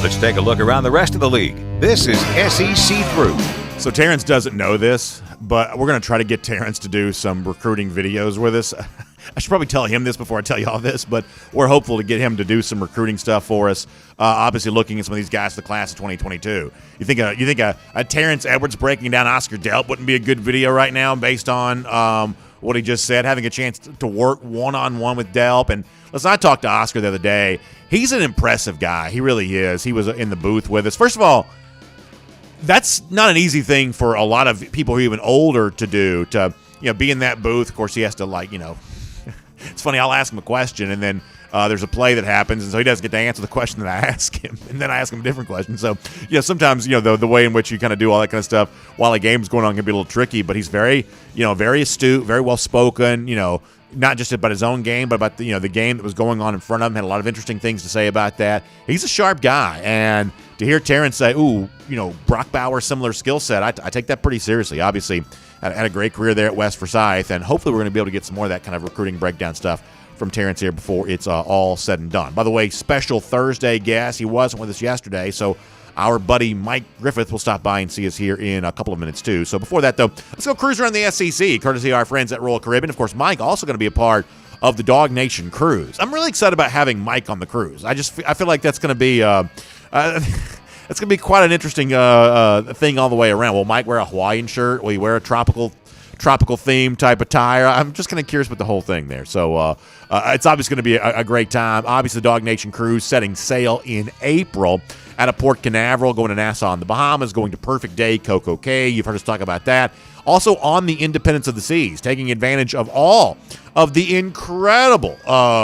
Let's take a look around the rest of the league. This is SEC Through. So Terrence doesn't know this, but we're going to try to get Terrence to do some recruiting videos with us. I should probably tell him this before I tell you all this, but we're hopeful to get him to do some recruiting stuff for us. Obviously, looking at some of these guys in the class of 2022. You think a Terrence Edwards breaking down Oscar Delp wouldn't be a good video right now, based on what he just said? Having a chance to work one-on-one with Delp. And listen, I talked to Oscar the other day. He's an impressive guy. He really is. He was in the booth with us. First of all, that's not an easy thing for a lot of people who are even older to do, to be in that booth. Of course, he has to it's funny, I'll ask him a question, and then there's a play that happens, and so he doesn't get to answer the question that I ask him, and then I ask him a different question. So, sometimes, the way in which you kind of do all that kind of stuff while a game's going on can be a little tricky, but he's very astute, very well-spoken, not just about his own game, but about the game that was going on in front of him. Had a lot of interesting things to say about that. He's a sharp guy, and to hear Terrence say, Brock Bauer, similar skill set, I take that pretty seriously. Obviously, had a great career there at West Forsyth, and hopefully we're going to be able to get some more of that kind of recruiting breakdown stuff from Terrence here before it's all said and done. By the way, special Thursday guest. He wasn't with us yesterday, so our buddy Mike Griffith will stop by and see us here in a couple of minutes, too. So before that, though, let's go cruise around the SEC, courtesy of our friends at Royal Caribbean. Of course, Mike also going to be a part of the DawgNation cruise. I'm really excited about having Mike on the cruise. I feel like that's going to be it's going to be quite an interesting thing all the way around. Will Mike wear a Hawaiian shirt? Will he wear a tropical theme type attire? I'm just kind of curious about the whole thing there. So it's obviously going to be a great time. Obviously, the DawgNation cruise setting sail in April out of Port Canaveral, going to Nassau in the Bahamas, going to Perfect Day, Coco Cay. You've heard us talk about that. Also on the Independence of the Seas, taking advantage of all of the incredible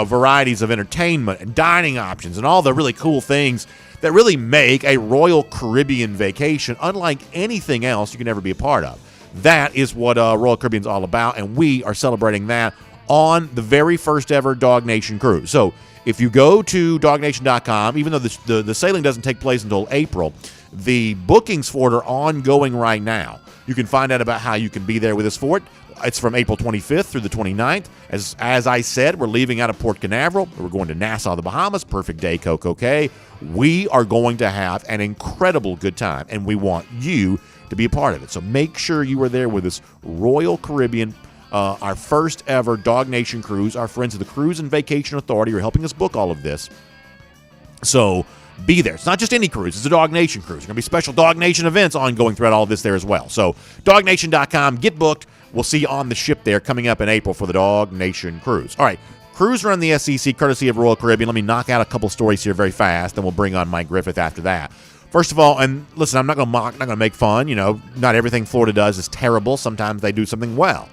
varieties of entertainment and dining options and all the really cool things that really make a Royal Caribbean vacation unlike anything else you can ever be a part of. That is what Royal Caribbean's all about, and we are celebrating that on the very first ever DawgNation cruise. So if you go to DawgNation.com, even though the sailing doesn't take place until April, the bookings for it are ongoing right now. You can find out about how you can be there with us for it. It's from April 25th through the 29th. As I said, we're leaving out of Port Canaveral. We're going to Nassau, the Bahamas, Perfect Day, Coco Cay. We are going to have an incredible good time, and we want you to be a part of it. So make sure you are there with us. Royal Caribbean, our first ever DawgNation cruise. Our friends at the Cruise and Vacation Authority are helping us book all of this. So be there. It's not just any cruise. It's a DawgNation cruise. There are going to be special DawgNation events ongoing throughout all of this there as well. So DawgNation.com, get booked. We'll see you on the ship there coming up in April for the DawgNation cruise. All right, cruise around the SEC, courtesy of Royal Caribbean. Let me knock out a couple stories here very fast, then we'll bring on Mike Griffith after that. First of all, and listen, I'm not going to mock, not going to make fun. Not everything Florida does is terrible. Sometimes they do something well.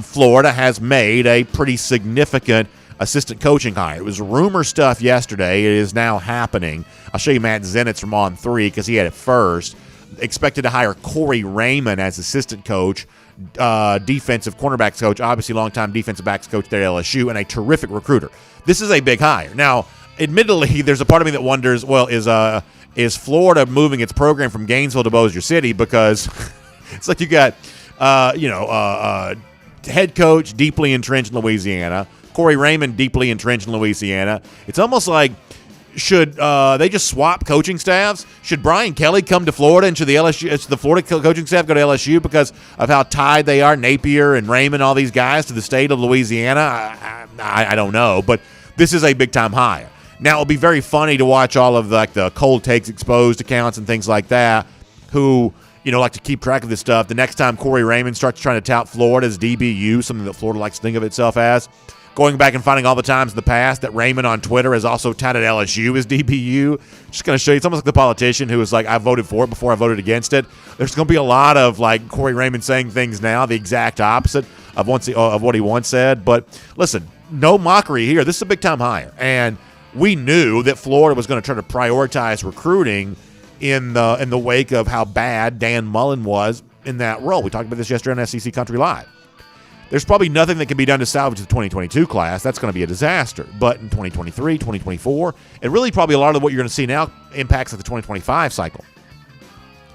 Florida has made a pretty significant assistant coaching hire. It was rumor stuff yesterday. It is now happening. I'll show you Matt Zenitz from On 3 because he had it first. Expected to hire Corey Raymond as assistant coach, defensive cornerbacks coach, obviously longtime defensive backs coach there at LSU, and a terrific recruiter. This is a big hire. Now, admittedly, there's a part of me that wonders, well, is Florida moving its program from Gainesville to Bossier City? Because it's like you got, head coach deeply entrenched in Louisiana, Corey Raymond deeply entrenched in Louisiana. It's almost like, should they just swap coaching staffs? Should Brian Kelly come to Florida, and should the Florida coaching staff go to LSU because of how tied they are, Napier and Raymond, all these guys, to the state of Louisiana? I don't know, but this is a big-time hire. Now, it'll be very funny to watch all of the Cold Takes Exposed accounts and things like that who, like to keep track of this stuff. The next time Corey Raymond starts trying to tout Florida as DBU, something that Florida likes to think of itself as, going back and finding all the times in the past that Raymond on Twitter has also touted LSU as DBU. Just going to show you, it's almost like the politician who was like, I voted for it before I voted against it. There's going to be a lot of Corey Raymond saying things now, the exact opposite of what he once said. But listen, no mockery here. This is a big-time hire. And we knew that Florida was going to try to prioritize recruiting in the wake of how bad Dan Mullen was in that role. We talked about this yesterday on SEC Country Live. There's probably nothing that can be done to salvage the 2022 class. That's going to be a disaster. But in 2023, 2024, and really probably a lot of what you're going to see now impacts of the 2025 cycle.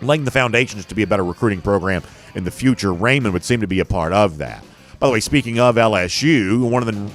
Laying the foundations to be a better recruiting program in the future. Raymond would seem to be a part of that. By the way, speaking of LSU, one of the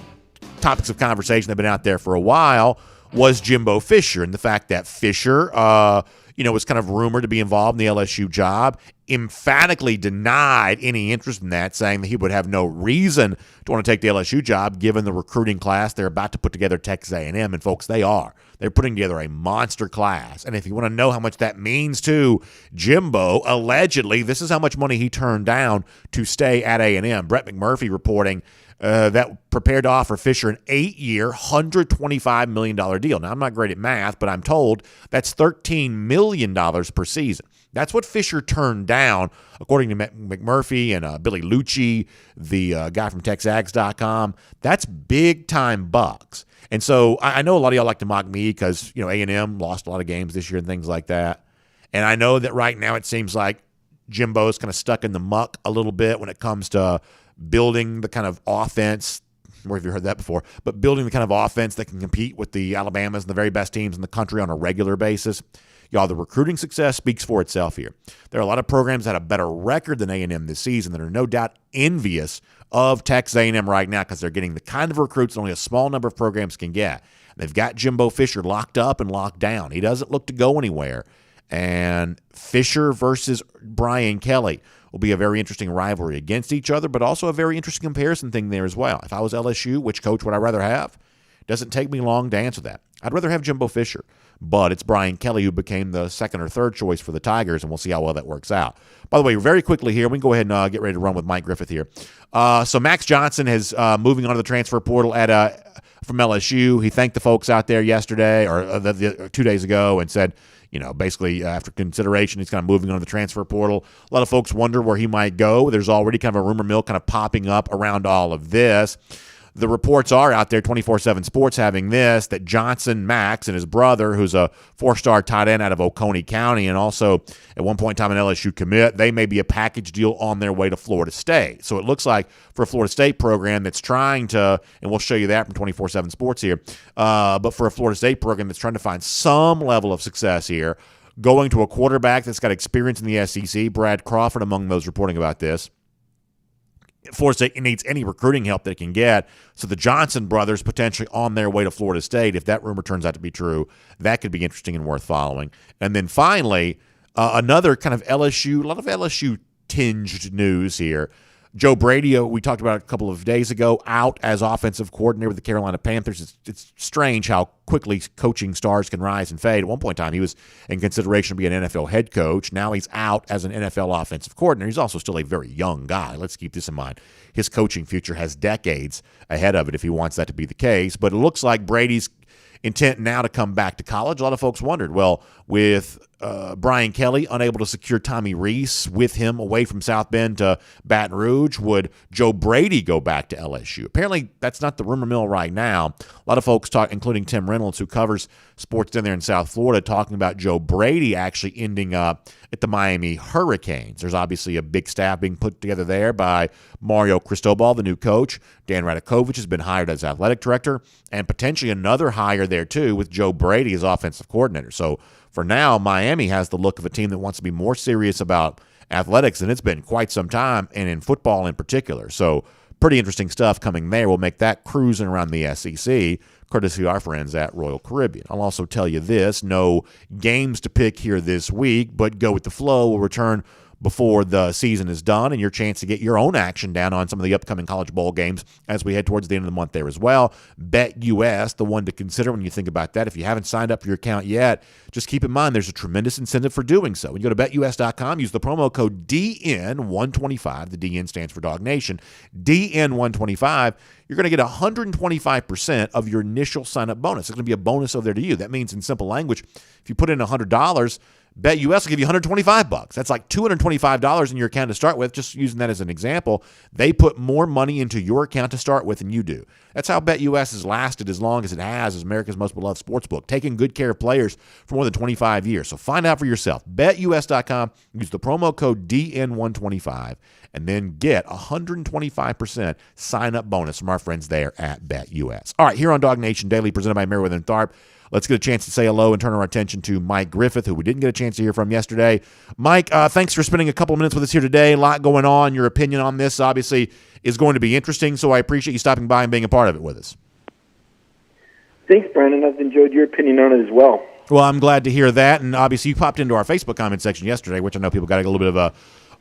topics of conversation that have been out there for a while was Jimbo Fisher and the fact that Fisher, was kind of rumored to be involved in the LSU job, emphatically denied any interest in that, saying that he would have no reason to want to take the LSU job given the recruiting class they're about to put together Texas A&M. And, folks, they are. They're putting together a monster class. And if you want to know how much that means to Jimbo, allegedly, this is how much money he turned down to stay at A&M. Brett McMurphy reporting that prepared to offer Fisher an 8-year, $125 million deal. Now, I'm not great at math, but I'm told that's $13 million per season. That's what Fisher turned down, according to McMurphy and Billy Lucci, the guy from TexAgs.com. That's big-time bucks. And so I know a lot of y'all like to mock me because, A&M lost a lot of games this year and things like that. And I know that right now it seems like Jimbo's kind of stuck in the muck a little bit when it comes to building the kind of offense, where have you heard that before, but building the kind of offense that can compete with the Alabamas and the very best teams in the country on a regular basis. Y'all, the recruiting success speaks for itself here. There are a lot of programs that have a better record than A&M this season that are no doubt envious of Texas A&M right now because they're getting the kind of recruits that only a small number of programs can get. They've got Jimbo Fisher locked up and locked down. He doesn't look to go anywhere. And Fisher versus Brian Kelly will be a very interesting rivalry against each other, but also a very interesting comparison thing there as well. If I was LSU, which coach would I rather have? Doesn't take me long to answer that. I'd rather have Jimbo Fisher, but it's Brian Kelly who became the second or third choice for the Tigers, and we'll see how well that works out. By the way, very quickly here, we can go ahead and get ready to run with Mike Griffith here. So Max Johnson is moving on to the transfer portal from LSU. He thanked the folks out there yesterday or 2 days ago and said, basically after consideration, he's kind of moving on to the transfer portal. A lot of folks wonder where he might go. There's already kind of a rumor mill kind of popping up around all of this. The reports are out there, 24/7 Sports having this, that Johnson, Max, and his brother, who's a 4-star tight end out of Oconee County and also at one point in time an LSU commit, they may be a package deal on their way to Florida State. So it looks like for a Florida State program that's trying to, and we'll show you that from 24/7 Sports here, but for a Florida State program that's trying to find some level of success here, going to a quarterback that's got experience in the SEC, Brad Crawford among those reporting about this, Florida State needs any recruiting help they can get. So the Johnson brothers potentially on their way to Florida State. If that rumor turns out to be true, that could be interesting and worth following. And then finally, another kind of a lot of LSU tinged news here. Joe Brady, we talked about a couple of days ago, out as offensive coordinator with the Carolina Panthers. It's strange how quickly coaching stars can rise and fade. At one point in time, he was in consideration to be an NFL head coach. Now he's out as an NFL offensive coordinator. He's also still a very young guy. Let's keep this in mind. His coaching future has decades ahead of it if he wants that to be the case. But it looks like Brady's intent now to come back to college. A lot of folks wondered, well, with Brian Kelly unable to secure Tommy Reese with him away from South Bend to Baton Rouge, would Joe Brady go back to LSU? Apparently, that's not the rumor mill right now. A lot of folks talk, including Tim Reynolds, who covers sports down there in South Florida, talking about Joe Brady actually ending up at the Miami Hurricanes. There's obviously a big staff being put together there by Mario Cristobal, the new coach. Dan Radakovich has been hired as athletic director, and potentially another hire there too with Joe Brady as offensive coordinator. So for now, Miami has the look of a team that wants to be more serious about athletics than it's been quite some time, and in football in particular. So pretty interesting stuff coming there. We'll make that cruising around the SEC, courtesy of our friends at Royal Caribbean. I'll also tell you this, no games to pick here this week, but Go With The Flow will return before the season is done, and your chance to get your own action down on some of the upcoming college bowl games as we head towards the end of the month there as well. BetUS, the one to consider when you think about that. If you haven't signed up for your account yet, just keep in mind there's a tremendous incentive for doing so. When you go to BetUS.com, use the promo code DN125. The DN stands for DawgNation. DN125. You're going to get 125% of your initial sign-up bonus. It's going to be a bonus over there to you. That means, in simple language, if you put in $100, BetUS will give you $125. That's like $225 in your account to start with. Just using that as an example, they put more money into your account to start with than you do. That's how BetUS has lasted as long as it has as America's most beloved sportsbook, taking good care of players for more than 25 years. So find out for yourself. BetUS.com. Use the promo code DN125 and then get 125% sign-up bonus from our friends there at BetUS. All right, here on DawgNation Daily, presented by Meriwether Tharp, let's get a chance to say hello and turn our attention to Mike Griffith, who we didn't get a chance to hear from yesterday. Mike, thanks for spending a couple of minutes with us here today. A lot going on. Your opinion on this, obviously, is going to be interesting, so I appreciate you stopping by and being a part of it with us. Thanks, Brandon. I've enjoyed your opinion on it as well. Well, I'm glad to hear that, and obviously you popped into our Facebook comment section yesterday, which I know people got a little bit of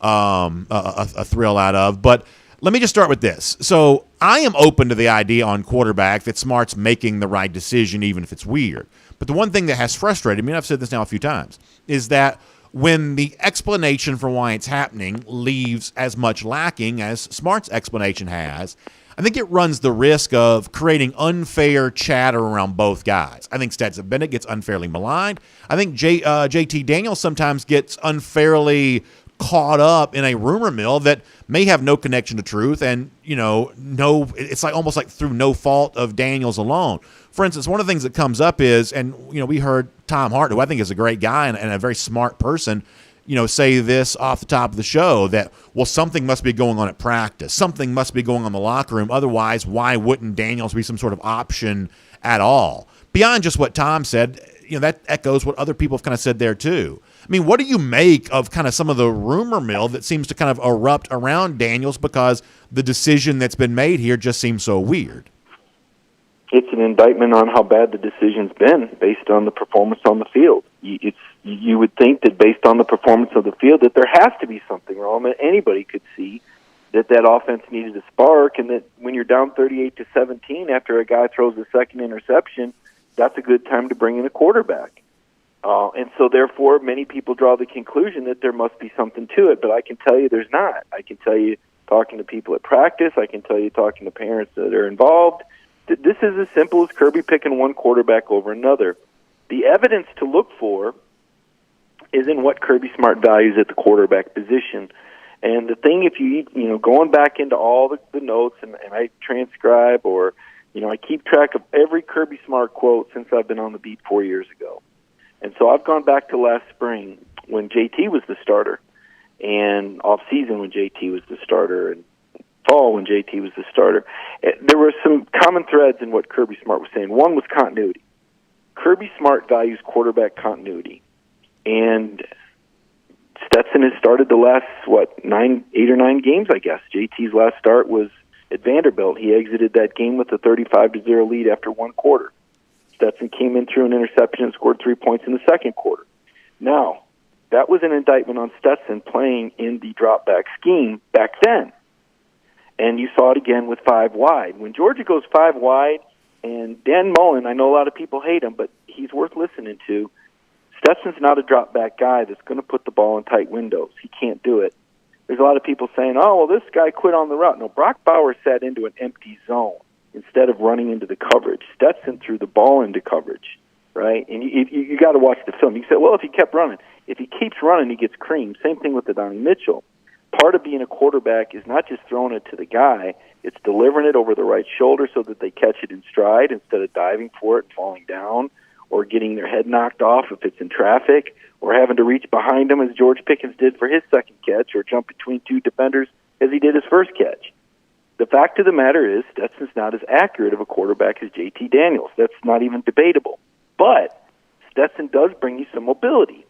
a thrill out of. But let me just start with this. So I am open to the idea on quarterback that Smart's making the right decision, even if it's weird. But the one thing that has frustrated me, and I've said this now a few times, is that when the explanation for why it's happening leaves as much lacking as Smart's explanation has, I think it runs the risk of creating unfair chatter around both guys. I think Stetson Bennett gets unfairly maligned. I think JT Daniels sometimes gets unfairly caught up in a rumor mill that may have no connection to truth and, it's like almost like through no fault of Daniels alone. For instance, one of the things that comes up is, and, we heard Tom Hart, who I think is a great guy and a very smart person, say this off the top of the show that, well, something must be going on at practice. Something must be going on in the locker room. Otherwise, why wouldn't Daniels be some sort of option at all? Beyond just what Tom said, that echoes what other people have kind of said there too. I mean, what do you make of kind of some of the rumor mill that seems to kind of erupt around Daniels because the decision that's been made here just seems so weird? It's an indictment on how bad the decision's been based on the performance on the field. You would think that based on the performance of the field that there has to be something wrong, that anybody could see that offense needed a spark, and that when you're down 38-17 after a guy throws the second interception, that's a good time to bring in a quarterback. And so, therefore, many people draw the conclusion that there must be something to it, but I can tell you there's not. I can tell you talking to people at practice, I can tell you talking to parents that are involved, that this is as simple as Kirby picking one quarterback over another. The evidence to look for is in what Kirby Smart values at the quarterback position. And the thing, if you going back into all the notes, and I transcribe or, I keep track of every Kirby Smart quote since I've been on the beat 4 years ago. And so I've gone back to last spring when JT was the starter, and off-season when JT was the starter, and fall when JT was the starter. There were some common threads in what Kirby Smart was saying. One was continuity. Kirby Smart values quarterback continuity. And Stetson has started the last, 8 or 9 games, I guess. JT's last start was at Vanderbilt. He exited that game with a 35-0 lead after one quarter. Stetson came in through an interception and scored 3 points in the second quarter. Now, that was an indictment on Stetson playing in the drop-back scheme back then. And you saw it again with 5 wide. When Georgia goes 5 wide, and Dan Mullen, I know a lot of people hate him, but he's worth listening to. Stetson's not a drop-back guy that's going to put the ball in tight windows. He can't do it. There's a lot of people saying, this guy quit on the route. No, Brock Bowers sat into an empty zone instead of running into the coverage. Stetson threw the ball into coverage, right? And you got to watch the film. You say, if he kept running. If he keeps running, he gets creamed. Same thing with the Donnie Mitchell. Part of being a quarterback is not just throwing it to the guy, it's delivering it over the right shoulder so that they catch it in stride instead of diving for it and falling down, or getting their head knocked off if it's in traffic, or having to reach behind them as George Pickens did for his second catch, or jump between 2 defenders as he did his first catch. The fact of the matter is Stetson's not as accurate of a quarterback as JT Daniels. That's not even debatable. But Stetson does bring you some mobility.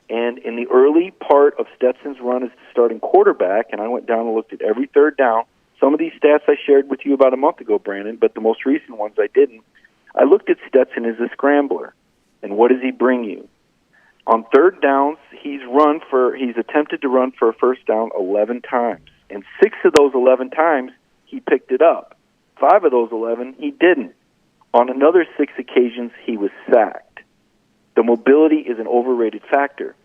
And in the early part of Stetson's run as the starting quarterback, and I went down and looked at every third down, some of these stats I shared with you about a month ago, Brandon, but the most recent ones I didn't. I looked at Stetson as a scrambler, and what does he bring you? On third downs, he's attempted to run for a first down 11 times, and 6 of those 11 times he picked it up. 5 of those 11 he didn't. On another 6 occasions he was sacked. The mobility is an overrated factor.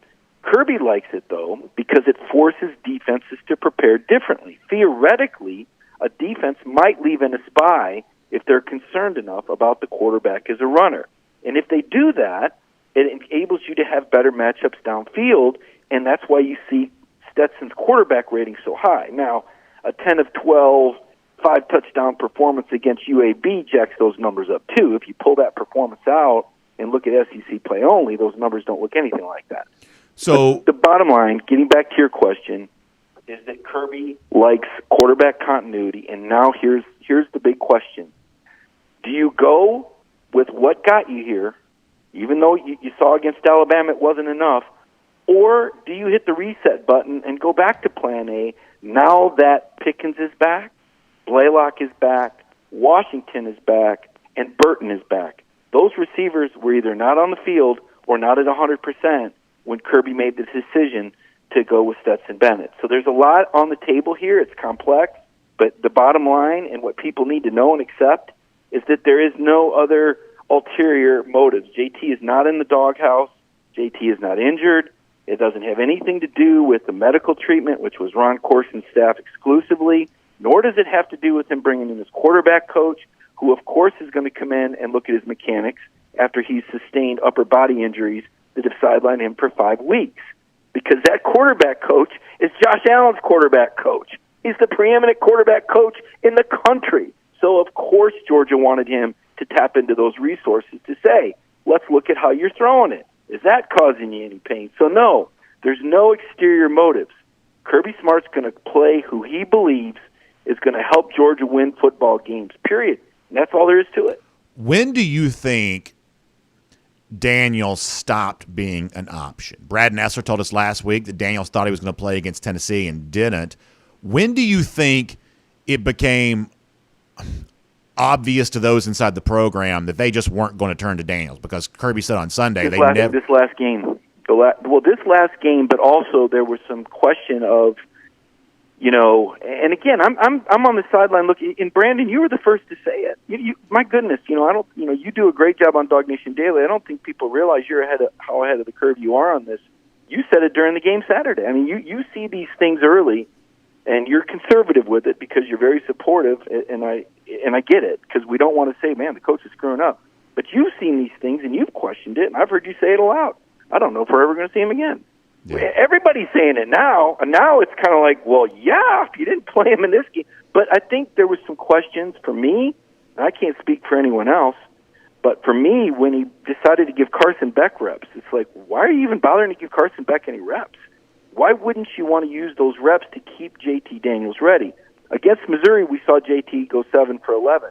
Kirby likes it, though, because it forces defenses to prepare differently. Theoretically, a defense might leave in a spy if they're concerned enough about the quarterback as a runner. And if they do that, It enables you to have better matchups downfield, and that's why you see Stetson's quarterback rating so high. Now, a 10 of 12, 5-touchdown performance against UAB jacks those numbers up too. If you pull that performance out and look at SEC play only, those numbers don't look anything like that. So but the bottom line, getting back to your question, is that Kirby likes quarterback continuity, and now here's the big question. Do you go with what got you here, even though you saw against Alabama it wasn't enough, or do you hit the reset button and go back to plan A now that Pickens is back, Blaylock is back, Washington is back, and Burton is back? Those receivers were either not on the field or not at 100% when Kirby made the decision to go with Stetson Bennett. So there's a lot on the table here. It's complex, but the bottom line and what people need to know and accept is that there is no other ulterior motives. JT is not in the doghouse. JT is not injured. It doesn't have anything to do with the medical treatment, which was Ron Corson's staff exclusively, nor does it have to do with him bringing in his quarterback coach, who, of course, is going to come in and look at his mechanics after he's sustained upper body injuries that have sidelined him for 5 weeks. Because that quarterback coach is Josh Allen's quarterback coach. He's the preeminent quarterback coach in the country. So, of course, Georgia wanted him to tap into those resources to say, let's look at how you're throwing it. Is that causing you any pain? So, no, there's no exterior motives. Kirby Smart's going to play who he believes is going to help Georgia win football games, period. And that's all there is to it. When do you think Daniels stopped being an option? Brad Nessler told us last week that Daniels thought he was going to play against Tennessee and didn't. When do you think it became obvious to those inside the program that they just weren't going to turn to Daniels? Because Kirby said on Sunday this last game. This last game, but also there was some question of, and again, I'm on the sideline looking. And Brandon, you were the first to say it. My goodness, you do a great job on DawgNation Daily. I don't think people realize how ahead of the curve you are on this. You said it during the game Saturday. I mean, you see these things early, and you're conservative with it because you're very supportive, and I get it because we don't want to say, man, the coach is screwing up. But you've seen these things and you've questioned it, and I've heard you say it aloud. I don't know if we're ever going to see him again. Yeah. Everybody's saying it now, and now it's kind of like, well, yeah, if you didn't play him in this game. But I think there was some questions for me, and I can't speak for anyone else, but for me, when he decided to give Carson Beck reps, it's like, why are you even bothering to give Carson Beck any reps? Why wouldn't you want to use those reps to keep JT Daniels ready? Against Missouri, we saw JT go 7 for 11.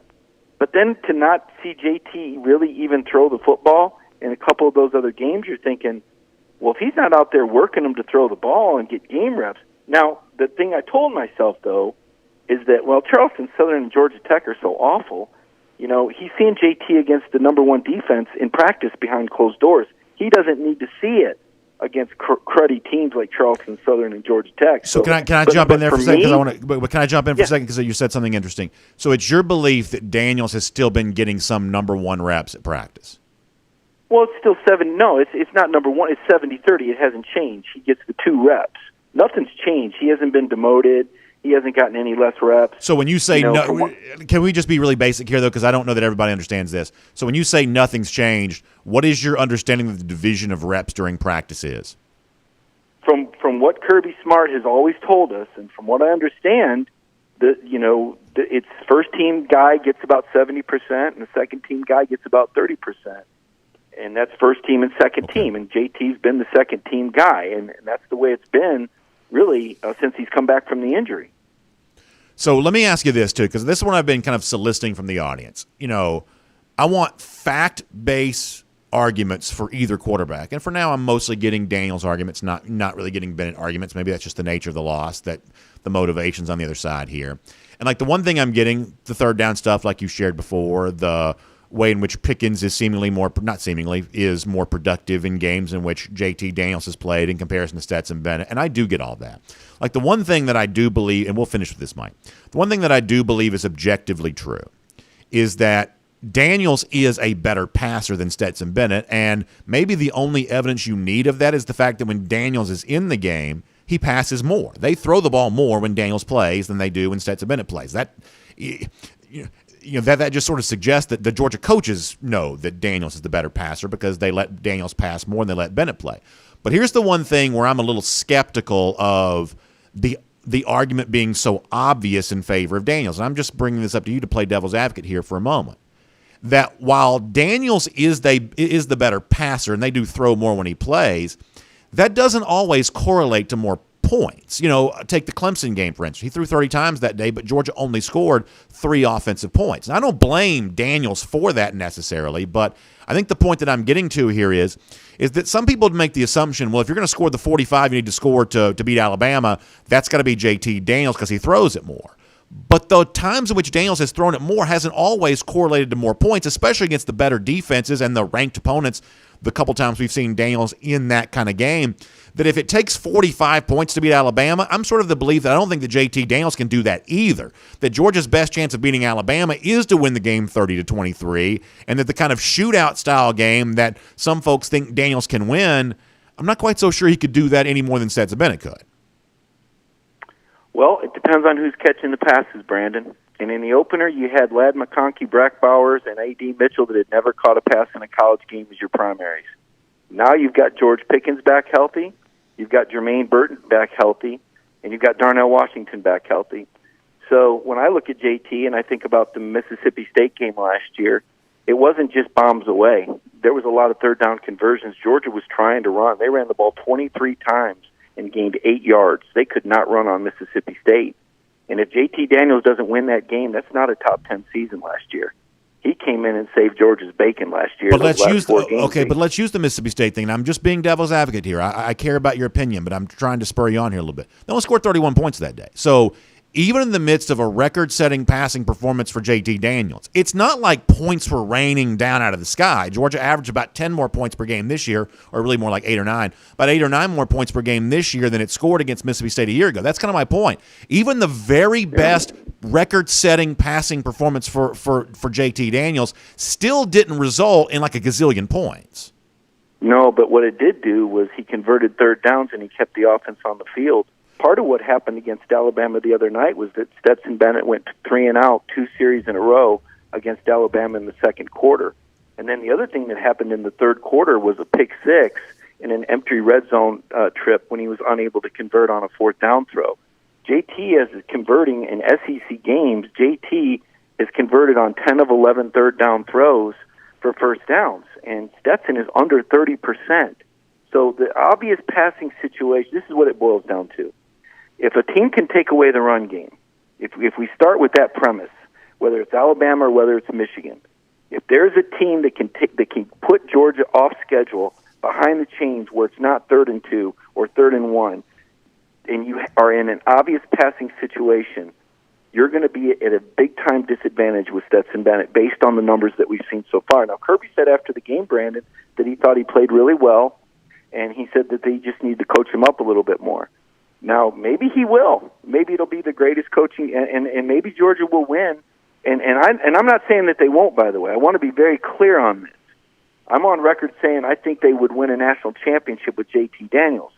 But then to not see JT really even throw the football in a couple of those other games, you're thinking, well, if he's not out there working him to throw the ball and get game reps. Now, the thing I told myself, though, is that, well, Charleston Southern and Georgia Tech are so awful. He's seeing JT against the number one defense in practice behind closed doors. He doesn't need to see it against cruddy teams like Charleston Southern and Georgia Tech. So can I jump in there for a second? But can I jump in for a second because you said something interesting? So it's your belief that Daniels has still been getting some number one reps at practice? Well, it's still 7. No, it's not number one. It's 70-30. It hasn't changed. He gets the 2 reps. Nothing's changed. He hasn't been demoted. He hasn't gotten any less reps. So when you say can we just be really basic here, though, because I don't know that everybody understands this. So when you say nothing's changed, what is your understanding of the division of reps during practice is? From what Kirby Smart has always told us, and from what I understand, it's first-team guy gets about 70%, and the second-team guy gets about 30%. And that's first team and second team, and JT's been the second team guy, and that's the way it's been really since he's come back from the injury. So let me ask you this too, because this is one I've been kind of soliciting from the audience. I want fact-based arguments for either quarterback, and for now I'm mostly getting Daniels' arguments, not really getting Bennett arguments. Maybe that's just the nature of the loss, that the motivation's on the other side here. And like the one thing I'm getting, the third down stuff, like you shared before, the way in which Pickens is is more productive in games in which JT Daniels has played in comparison to Stetson Bennett. And I do get all that. Like the one thing that I do believe, and we'll finish with this, Mike, the one thing that I do believe is objectively true is that Daniels is a better passer than Stetson Bennett, and maybe the only evidence you need of that is the fact that when Daniels is in the game, he passes more. They throw the ball more when Daniels plays than they do when Stetson Bennett plays. that just sort of suggests that the Georgia coaches know that Daniels is the better passer because they let Daniels pass more than they let Bennett play. But here's the one thing where I'm a little skeptical of the argument being so obvious in favor of Daniels. And I'm just bringing this up to you to play devil's advocate here for a moment. That while Daniels is the better passer and they do throw more when he plays, that doesn't always correlate to more points. Take the Clemson game, for instance. He threw 30 times that day, but Georgia only scored 3 offensive points. And I don't blame Daniels for that necessarily, but I think the point that I'm getting to here is that some people make the assumption, well, if you're going to score the 45 you need to score to beat Alabama, that's got to be JT Daniels because he throws it more. But the times in which Daniels has thrown it more hasn't always correlated to more points, especially against the better defenses and the ranked opponents. The couple times we've seen Daniels in that kind of game, that if it takes 45 points to beat Alabama, I'm sort of the belief that I don't think that JT Daniels can do that either. That Georgia's best chance of beating Alabama is to win the game 30-23, and that the kind of shootout style game that some folks think Daniels can win, I'm not quite so sure he could do that any more than Stetson Bennett could. Well, it depends on who's catching the passes, Brandon. And in the opener, you had Ladd McConkey, Brack Bowers, and A.D. Mitchell that had never caught a pass in a college game as your primaries. Now you've got George Pickens back healthy, you've got Jermaine Burton back healthy, and you've got Darnell Washington back healthy. So when I look at JT and I think about the Mississippi State game last year, it wasn't just bombs away. There was a lot of third down conversions. Georgia was trying to run. They ran the ball 23 times and gained 8 yards. They could not run on Mississippi State. And if JT Daniels doesn't win that game, that's not a top 10 season last year. He came in and saved Georgia's bacon last year. But let's use the Mississippi State thing. And I'm just being devil's advocate here. I care about your opinion, but I'm trying to spur you on here a little bit. They only scored 31 points that day. So even in the midst of a record-setting passing performance for JT Daniels, it's not like points were raining down out of the sky. Georgia averaged about 10 more points per game this year, or really more like 8 or 9, about 8 or 9 more points per game this year than it scored against Mississippi State a year ago. That's kind of my point. Even the very best record-setting passing performance for JT Daniels still didn't result in like a gazillion points. No, but what it did do was he converted third downs and he kept the offense on the field. Part of what happened against Alabama the other night was that Stetson Bennett went 3 and out 2 series in a row against Alabama in the second quarter. And then the other thing that happened in the third quarter was a pick six in an empty red zone trip when he was unable to convert on a fourth down throw. JT is converting in SEC games. JT is converted on 10 of 11 third down throws for first downs, and Stetson is under 30%. So the obvious passing situation, this is what it boils down to. If a team can take away the run game, if we start with that premise, whether it's Alabama or whether it's Michigan, if there's a team that can put Georgia off schedule behind the chains where it's not 3rd and 2 or 3rd and 1, and you are in an obvious passing situation, you're going to be at a big-time disadvantage with Stetson Bennett based on the numbers that we've seen so far. Now, Kirby said after the game, Brandon, that he thought he played really well, and he said that they just need to coach him up a little bit more. Now, maybe he will. Maybe it'll be the greatest coaching, and maybe Georgia will win. And I'm not saying that they won't, by the way. I want to be very clear on this. I'm on record saying I think they would win a national championship with JT Daniels.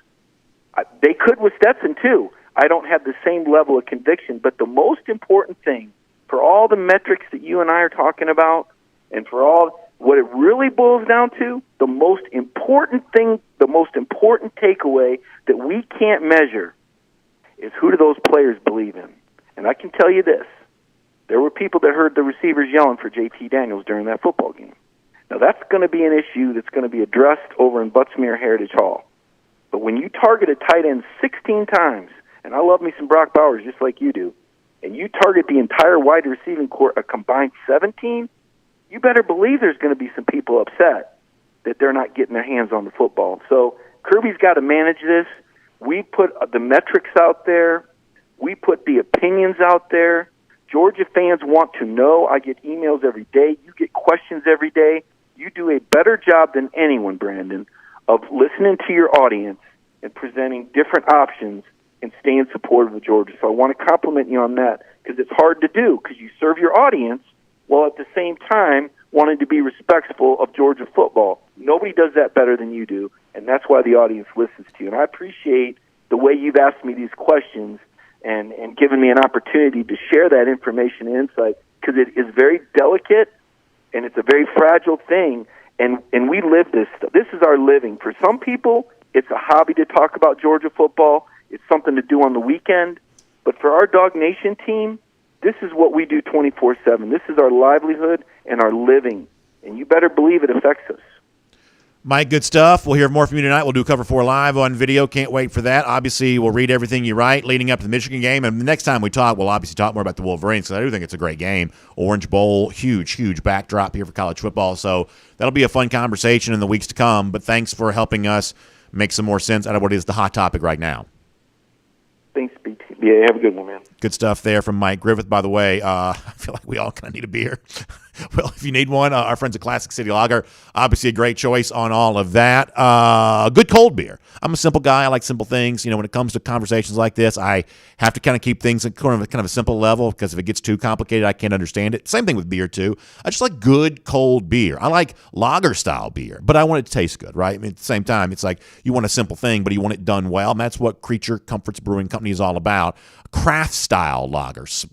They could with Stetson, too. I don't have the same level of conviction, but the most important thing for all the metrics that you and I are talking about, and for all what it really boils down to, the most important thing, the most important takeaway that we can't measure is who do those players believe in. And I can tell you this. There were people that heard the receivers yelling for JT Daniels during that football game. Now, that's going to be an issue that's going to be addressed over in Butts-Mehre Heritage Hall. But when you target a tight end 16 times, and I love me some Brack Bowers just like you do, and you target the entire wide receiving corps a combined 17, you better believe there's going to be some people upset that they're not getting their hands on the football. So Kirby's got to manage this. We put the metrics out there. We put the opinions out there. Georgia fans want to know. I get emails every day. You get questions every day. You do a better job than anyone, Brandon, of listening to your audience and presenting different options and staying supportive of Georgia. So I want to compliment you on that because it's hard to do because you serve your audience while at the same time wanting to be respectful of Georgia football. Nobody does that better than you do, and that's why the audience listens to you. And I appreciate the way you've asked me these questions and given me an opportunity to share that information and insight because it is very delicate and it's a very fragile thing, and we live this stuff. This is our living. For some people, it's a hobby to talk about Georgia football. It's something to do on the weekend. But for our Dog Nation team, this is what we do 24/7. This is our livelihood and our living, and you better believe it affects us. Mike, good stuff. We'll hear more from you tonight. We'll do Cover 4 live on video. Can't wait for that. Obviously, we'll read everything you write leading up to the Michigan game. And the next time we talk, we'll obviously talk more about the Wolverines, because I do think it's a great game. Orange Bowl, huge backdrop here for college football. So that'll be a fun conversation in the weeks to come. But thanks for helping us make some more sense out of what is the hot topic right now. Thanks, BT. Yeah, have a good one, man. Good stuff there from Mike Griffith. By the way, I feel like we all kind of need a beer. Well, if you need one, our friends at Classic City Lager, obviously a great choice on all of that. Good cold beer. I'm a simple guy. I like simple things. When it comes to conversations like this, I have to kind of keep things at kind of a simple level, because if it gets too complicated, I can't understand it. Same thing with beer, too. I just like good cold beer. I like lager-style beer, but I want it to taste good, right? At the same time, it's like you want a simple thing, but you want it done well, and that's what Creature Comforts Brewing Company is all about. Craft-style lagers.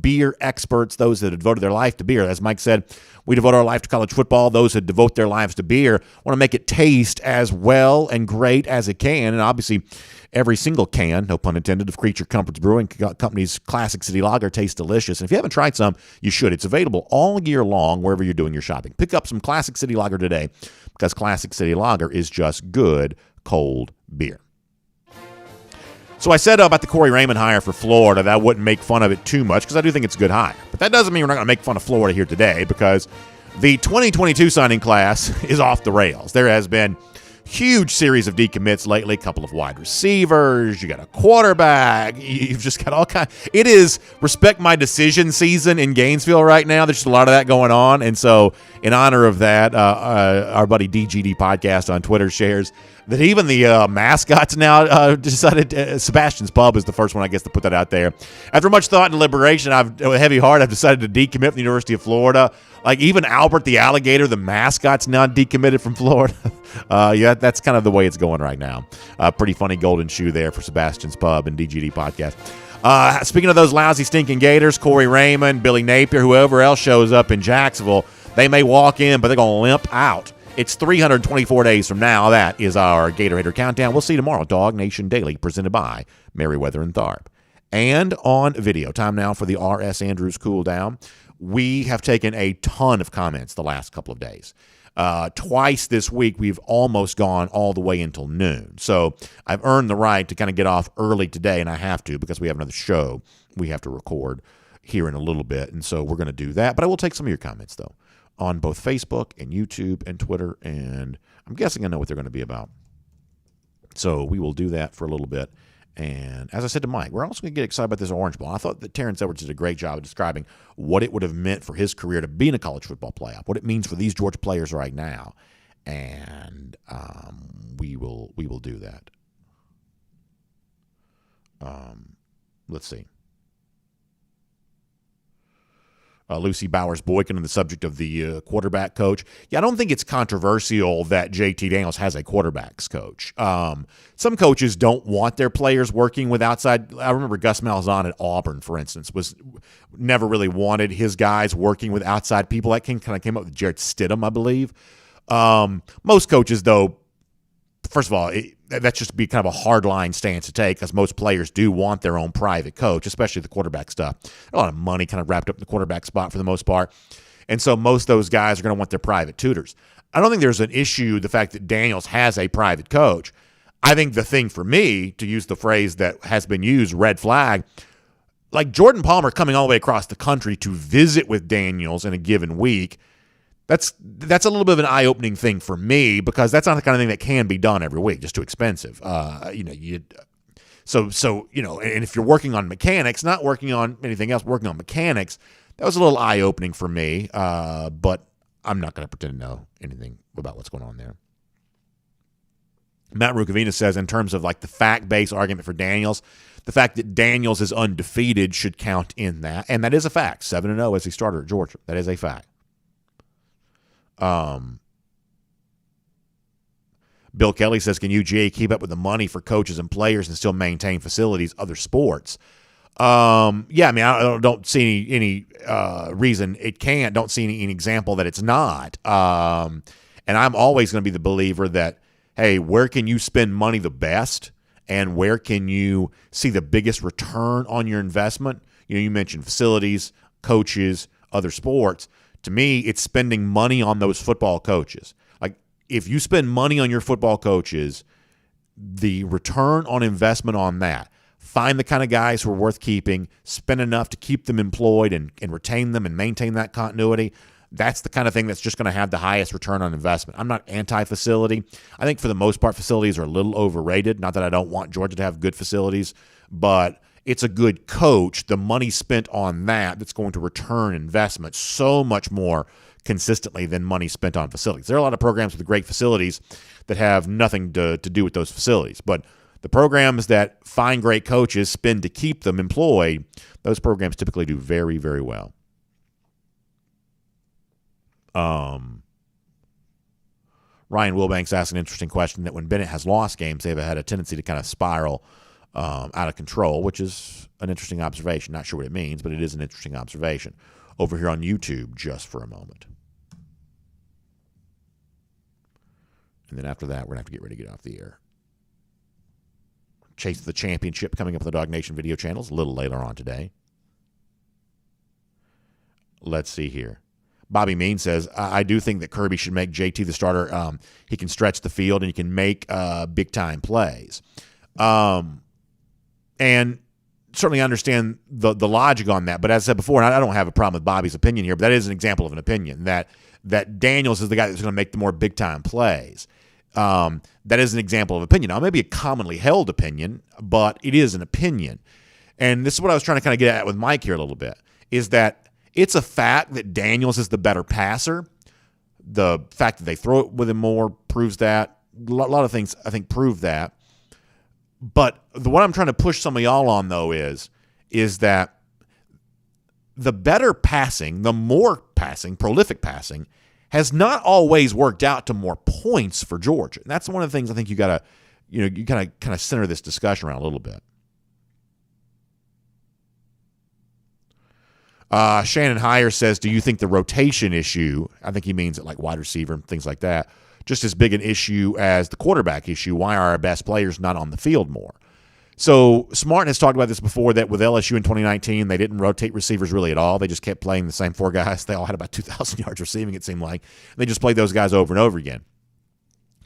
Beer experts, those that have devoted their life to beer. As Mike said, we devote our life to college football. Those that devote their lives to beer want to make it taste as well and great as it can. And obviously, every single can, no pun intended, of Creature Comforts Brewing Company's Classic City Lager tastes delicious. And if you haven't tried some, you should. It's available all year long wherever you're doing your shopping. Pick up some Classic City Lager today, because Classic City Lager is just good cold beer. So I said about the Corey Raymond hire for Florida that I wouldn't make fun of it too much, because I do think it's a good hire. But that doesn't mean we're not going to make fun of Florida here today, because the 2022 signing class is off the rails. There has been huge series of decommits lately, a couple of wide receivers, you got a quarterback, you've just got all kinds. It is respect my decision season in Gainesville right now. There's just a lot of that going on. And so in honor of that, our buddy DGD Podcast on Twitter shares that even the mascots now decided, Sebastian's Pub is the first one, I guess, to put that out there. After much thought and deliberation, with a heavy heart, I've decided to decommit from the University of Florida. Like even Albert the alligator, the mascot's now decommitted from Florida. Yeah, that's kind of the way it's going right now. Pretty funny golden shoe there for Sebastian's Pub and DGD Podcast. Speaking of those lousy, stinking Gators, Corey Raymond, Billy Napier, whoever else shows up in Jacksonville, they may walk in, but they're going to limp out. It's 324 days from now. That is our Gator Hater Countdown. We'll see you tomorrow. DawgNation Daily, presented by Meriwether and Tharp. And on video, time now for the R.S. Andrews cool down. We have taken a ton of comments the last couple of days. Twice this week, we've almost gone all the way until noon. So I've earned the right to kind of get off early today, and I have to, because we have another show we have to record here in a little bit. And so we're going to do that. But I will take some of your comments, though, on both Facebook and YouTube and Twitter, and I'm guessing I know what they're going to be about. So we will do that for a little bit. And as I said to Mike, we're also going to get excited about this Orange Bowl. I thought that Terrence Edwards did a great job of describing what it would have meant for his career to be in a college football playoff, what it means for these Georgia players right now. And we will do that. Let's see. Lucy Bowers Boykin on the subject of the quarterback coach. Yeah, I don't think it's controversial that JT Daniels has a quarterback's coach. Some coaches don't want their players working with outside. I remember Gus Malzahn at Auburn, for instance, was never really wanted his guys working with outside people. That kind of came up with Jarrett Stidham, I believe. Most coaches, though, first of all, that's just be kind of a hardline stance to take, because most players do want their own private coach, especially the quarterback stuff. There's a lot of money kind of wrapped up in the quarterback spot for the most part. And so most of those guys are going to want their private tutors. I don't think there's an issue, the fact that Daniels has a private coach. I think the thing for me, to use the phrase that has been used, red flag, like Jordan Palmer coming all the way across the country to visit with Daniels in a given week, That's a little bit of an eye-opening thing for me, because that's not the kind of thing that can be done every week. Just too expensive. And if you're working on mechanics, not working on anything else, working on mechanics, that was a little eye-opening for me. But I'm not going to pretend to know anything about what's going on there. Matt Rukavina says, in terms of like the fact-based argument for Daniels, the fact that Daniels is undefeated should count in that, and that is a fact. 7-0 as he started at Georgia. That is a fact. Bill Kelly says, can UGA keep up with the money for coaches and players and still maintain facilities, other sports? Yeah, I mean, I don't see any reason it can't. Don't see any example that it's not. And I'm always going to be the believer that, hey, where can you spend money the best, and where can you see the biggest return on your investment? You mentioned facilities, coaches, other sports. To me, it's spending money on those football coaches. Like, if you spend money on your football coaches, the return on investment on that, find the kind of guys who are worth keeping, spend enough to keep them employed and retain them and maintain that continuity. That's the kind of thing that's just going to have the highest return on investment. I'm not anti-facility. I think for the most part, facilities are a little overrated. Not that I don't want Georgia to have good facilities, but it's a good coach. The money spent on that's going to return investment so much more consistently than money spent on facilities. There are a lot of programs with great facilities that have nothing to do with those facilities, but the programs that find great coaches, spend to keep them employed, those programs typically do very, very well. Ryan Wilbanks asked an interesting question that when Bennett has lost games, they've had a tendency to kind of spiral out of control, which is an interesting observation. Not sure what it means, but it is an interesting observation. Over here on YouTube, just for a moment. And then after that, we're going to have to get ready to get off the air. Chase the championship coming up on the DawgNation video channels a little later on today. Let's see here. Bobby Mean says, I do think that Kirby should make JT the starter. He can stretch the field and he can make big-time plays. And certainly understand the logic on that. But as I said before, and I don't have a problem with Bobby's opinion here, but that is an example of an opinion, that Daniels is the guy that's going to make the more big-time plays. That is an example of opinion. Now, it may be a commonly held opinion, but it is an opinion. And this is what I was trying to kind of get at with Mike here a little bit, is that it's a fact that Daniels is the better passer. The fact that they throw it with him more proves that. A lot of things, I think, prove that. But what I'm trying to push some of y'all on, though, is that the better passing, the more passing, prolific passing, has not always worked out to more points for Georgia. And that's one of the things I think you got to, you kind of center this discussion around a little bit. Shannon Heyer says, do you think the rotation issue, I think he means it like wide receiver and things like that, just as big an issue as the quarterback issue? Why are our best players not on the field more? So Smart has talked about this before, that with LSU in 2019, they didn't rotate receivers really at all. They just kept playing the same four guys. They all had about 2,000 yards receiving, it seemed like. They just played those guys over and over again.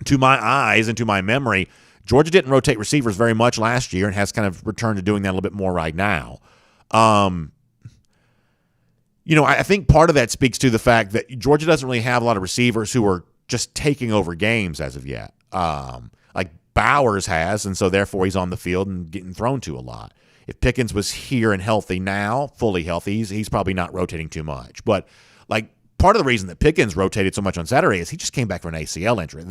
To my eyes and to my memory, Georgia didn't rotate receivers very much last year and has kind of returned to doing that a little bit more right now. I think part of that speaks to the fact that Georgia doesn't really have a lot of receivers who are just taking over games as of yet. Like Bowers has, and so therefore he's on the field and getting thrown to a lot. If Pickens was here and healthy now, fully healthy, he's probably not rotating too much. But like part of the reason that Pickens rotated so much on Saturday is he just came back from an ACL injury.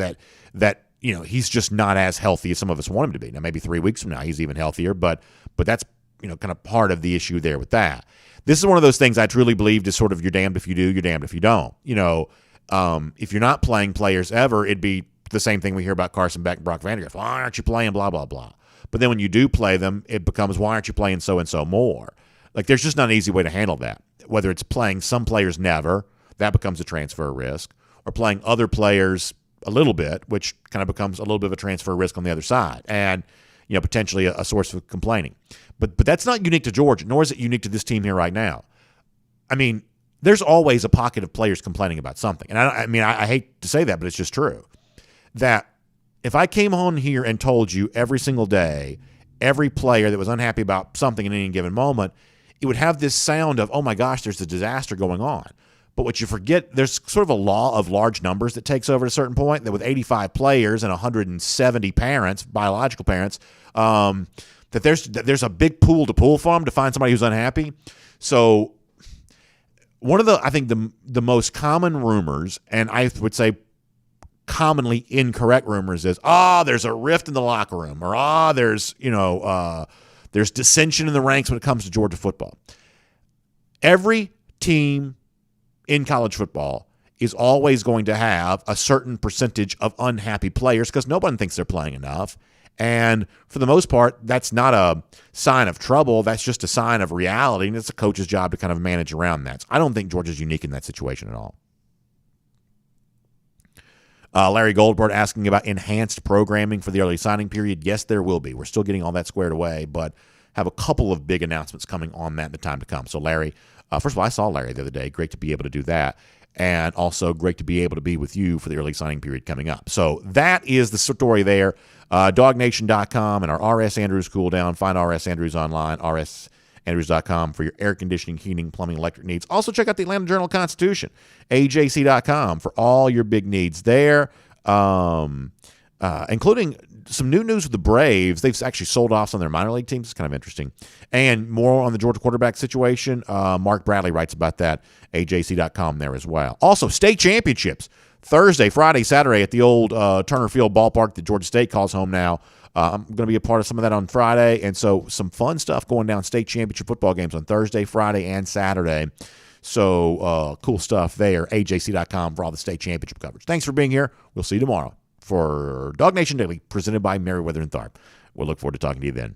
That he's just not as healthy as some of us want him to be. Now maybe 3 weeks from now he's even healthier, but that's kind of part of the issue there with that. This is one of those things I truly believed is sort of you're damned if you do, you're damned if you don't. If you're not playing players ever, it'd be the same thing we hear about Carson Beck and Brock Vandagriff. Why aren't you playing blah, blah, blah? But then when you do play them, it becomes why aren't you playing so-and-so more? Like there's just not an easy way to handle that. Whether it's playing some players never, that becomes a transfer risk, or playing other players a little bit, which kind of becomes a little bit of a transfer risk on the other side. And potentially a source of complaining. But that's not unique to Georgia, nor is it unique to this team here right now. I mean, there's always a pocket of players complaining about something. And I hate to say that, but it's just true. That if I came on here and told you every single day, every player that was unhappy about something in any given moment, it would have this sound of, oh my gosh, there's a disaster going on. But what you forget, there's sort of a law of large numbers that takes over at a certain point, that with 85 players and 170 parents, biological parents, that there's a big pool to pull from to find somebody who's unhappy. So one of I think the most common rumors, and I would say commonly incorrect rumors, is, there's a rift in the locker room, or there's dissension in the ranks when it comes to Georgia football. Every team in college football is always going to have a certain percentage of unhappy players because no one thinks they're playing enough. And for the most part, that's not a sign of trouble. That's just a sign of reality, and it's a coach's job to kind of manage around that. So I don't think Georgia's unique in that situation at all. Larry Goldberg asking about enhanced programming for the early signing period. Yes, there will be. We're still getting all that squared away, but have a couple of big announcements coming on that in the time to come. So Larry, first of all, I saw Larry the other day. Great to be able to do that. And also great to be able to be with you for the early signing period coming up. So that is the story there. DawgNation.com and our RS Andrews cool down. Find RS Andrews online, rsandrews.com for your air conditioning, heating, plumbing, electric needs. Also check out the Atlanta Journal-Constitution, ajc.com for all your big needs there, including some new news with the Braves. They've actually sold off some of their minor league teams. It's kind of interesting. And more on the Georgia quarterback situation. Mark Bradley writes about that, ajc.com there as well. Also, state championships. Thursday, Friday, Saturday at the old Turner Field ballpark that Georgia State calls home now. I'm going to be a part of some of that on Friday. And so some fun stuff going down, state championship football games on Thursday, Friday, and Saturday. So cool stuff there. ajc.com for all the state championship coverage. Thanks for being here. We'll see you tomorrow for DawgNation Daily, presented by Meriwether Tharp. We'll look forward to talking to you then.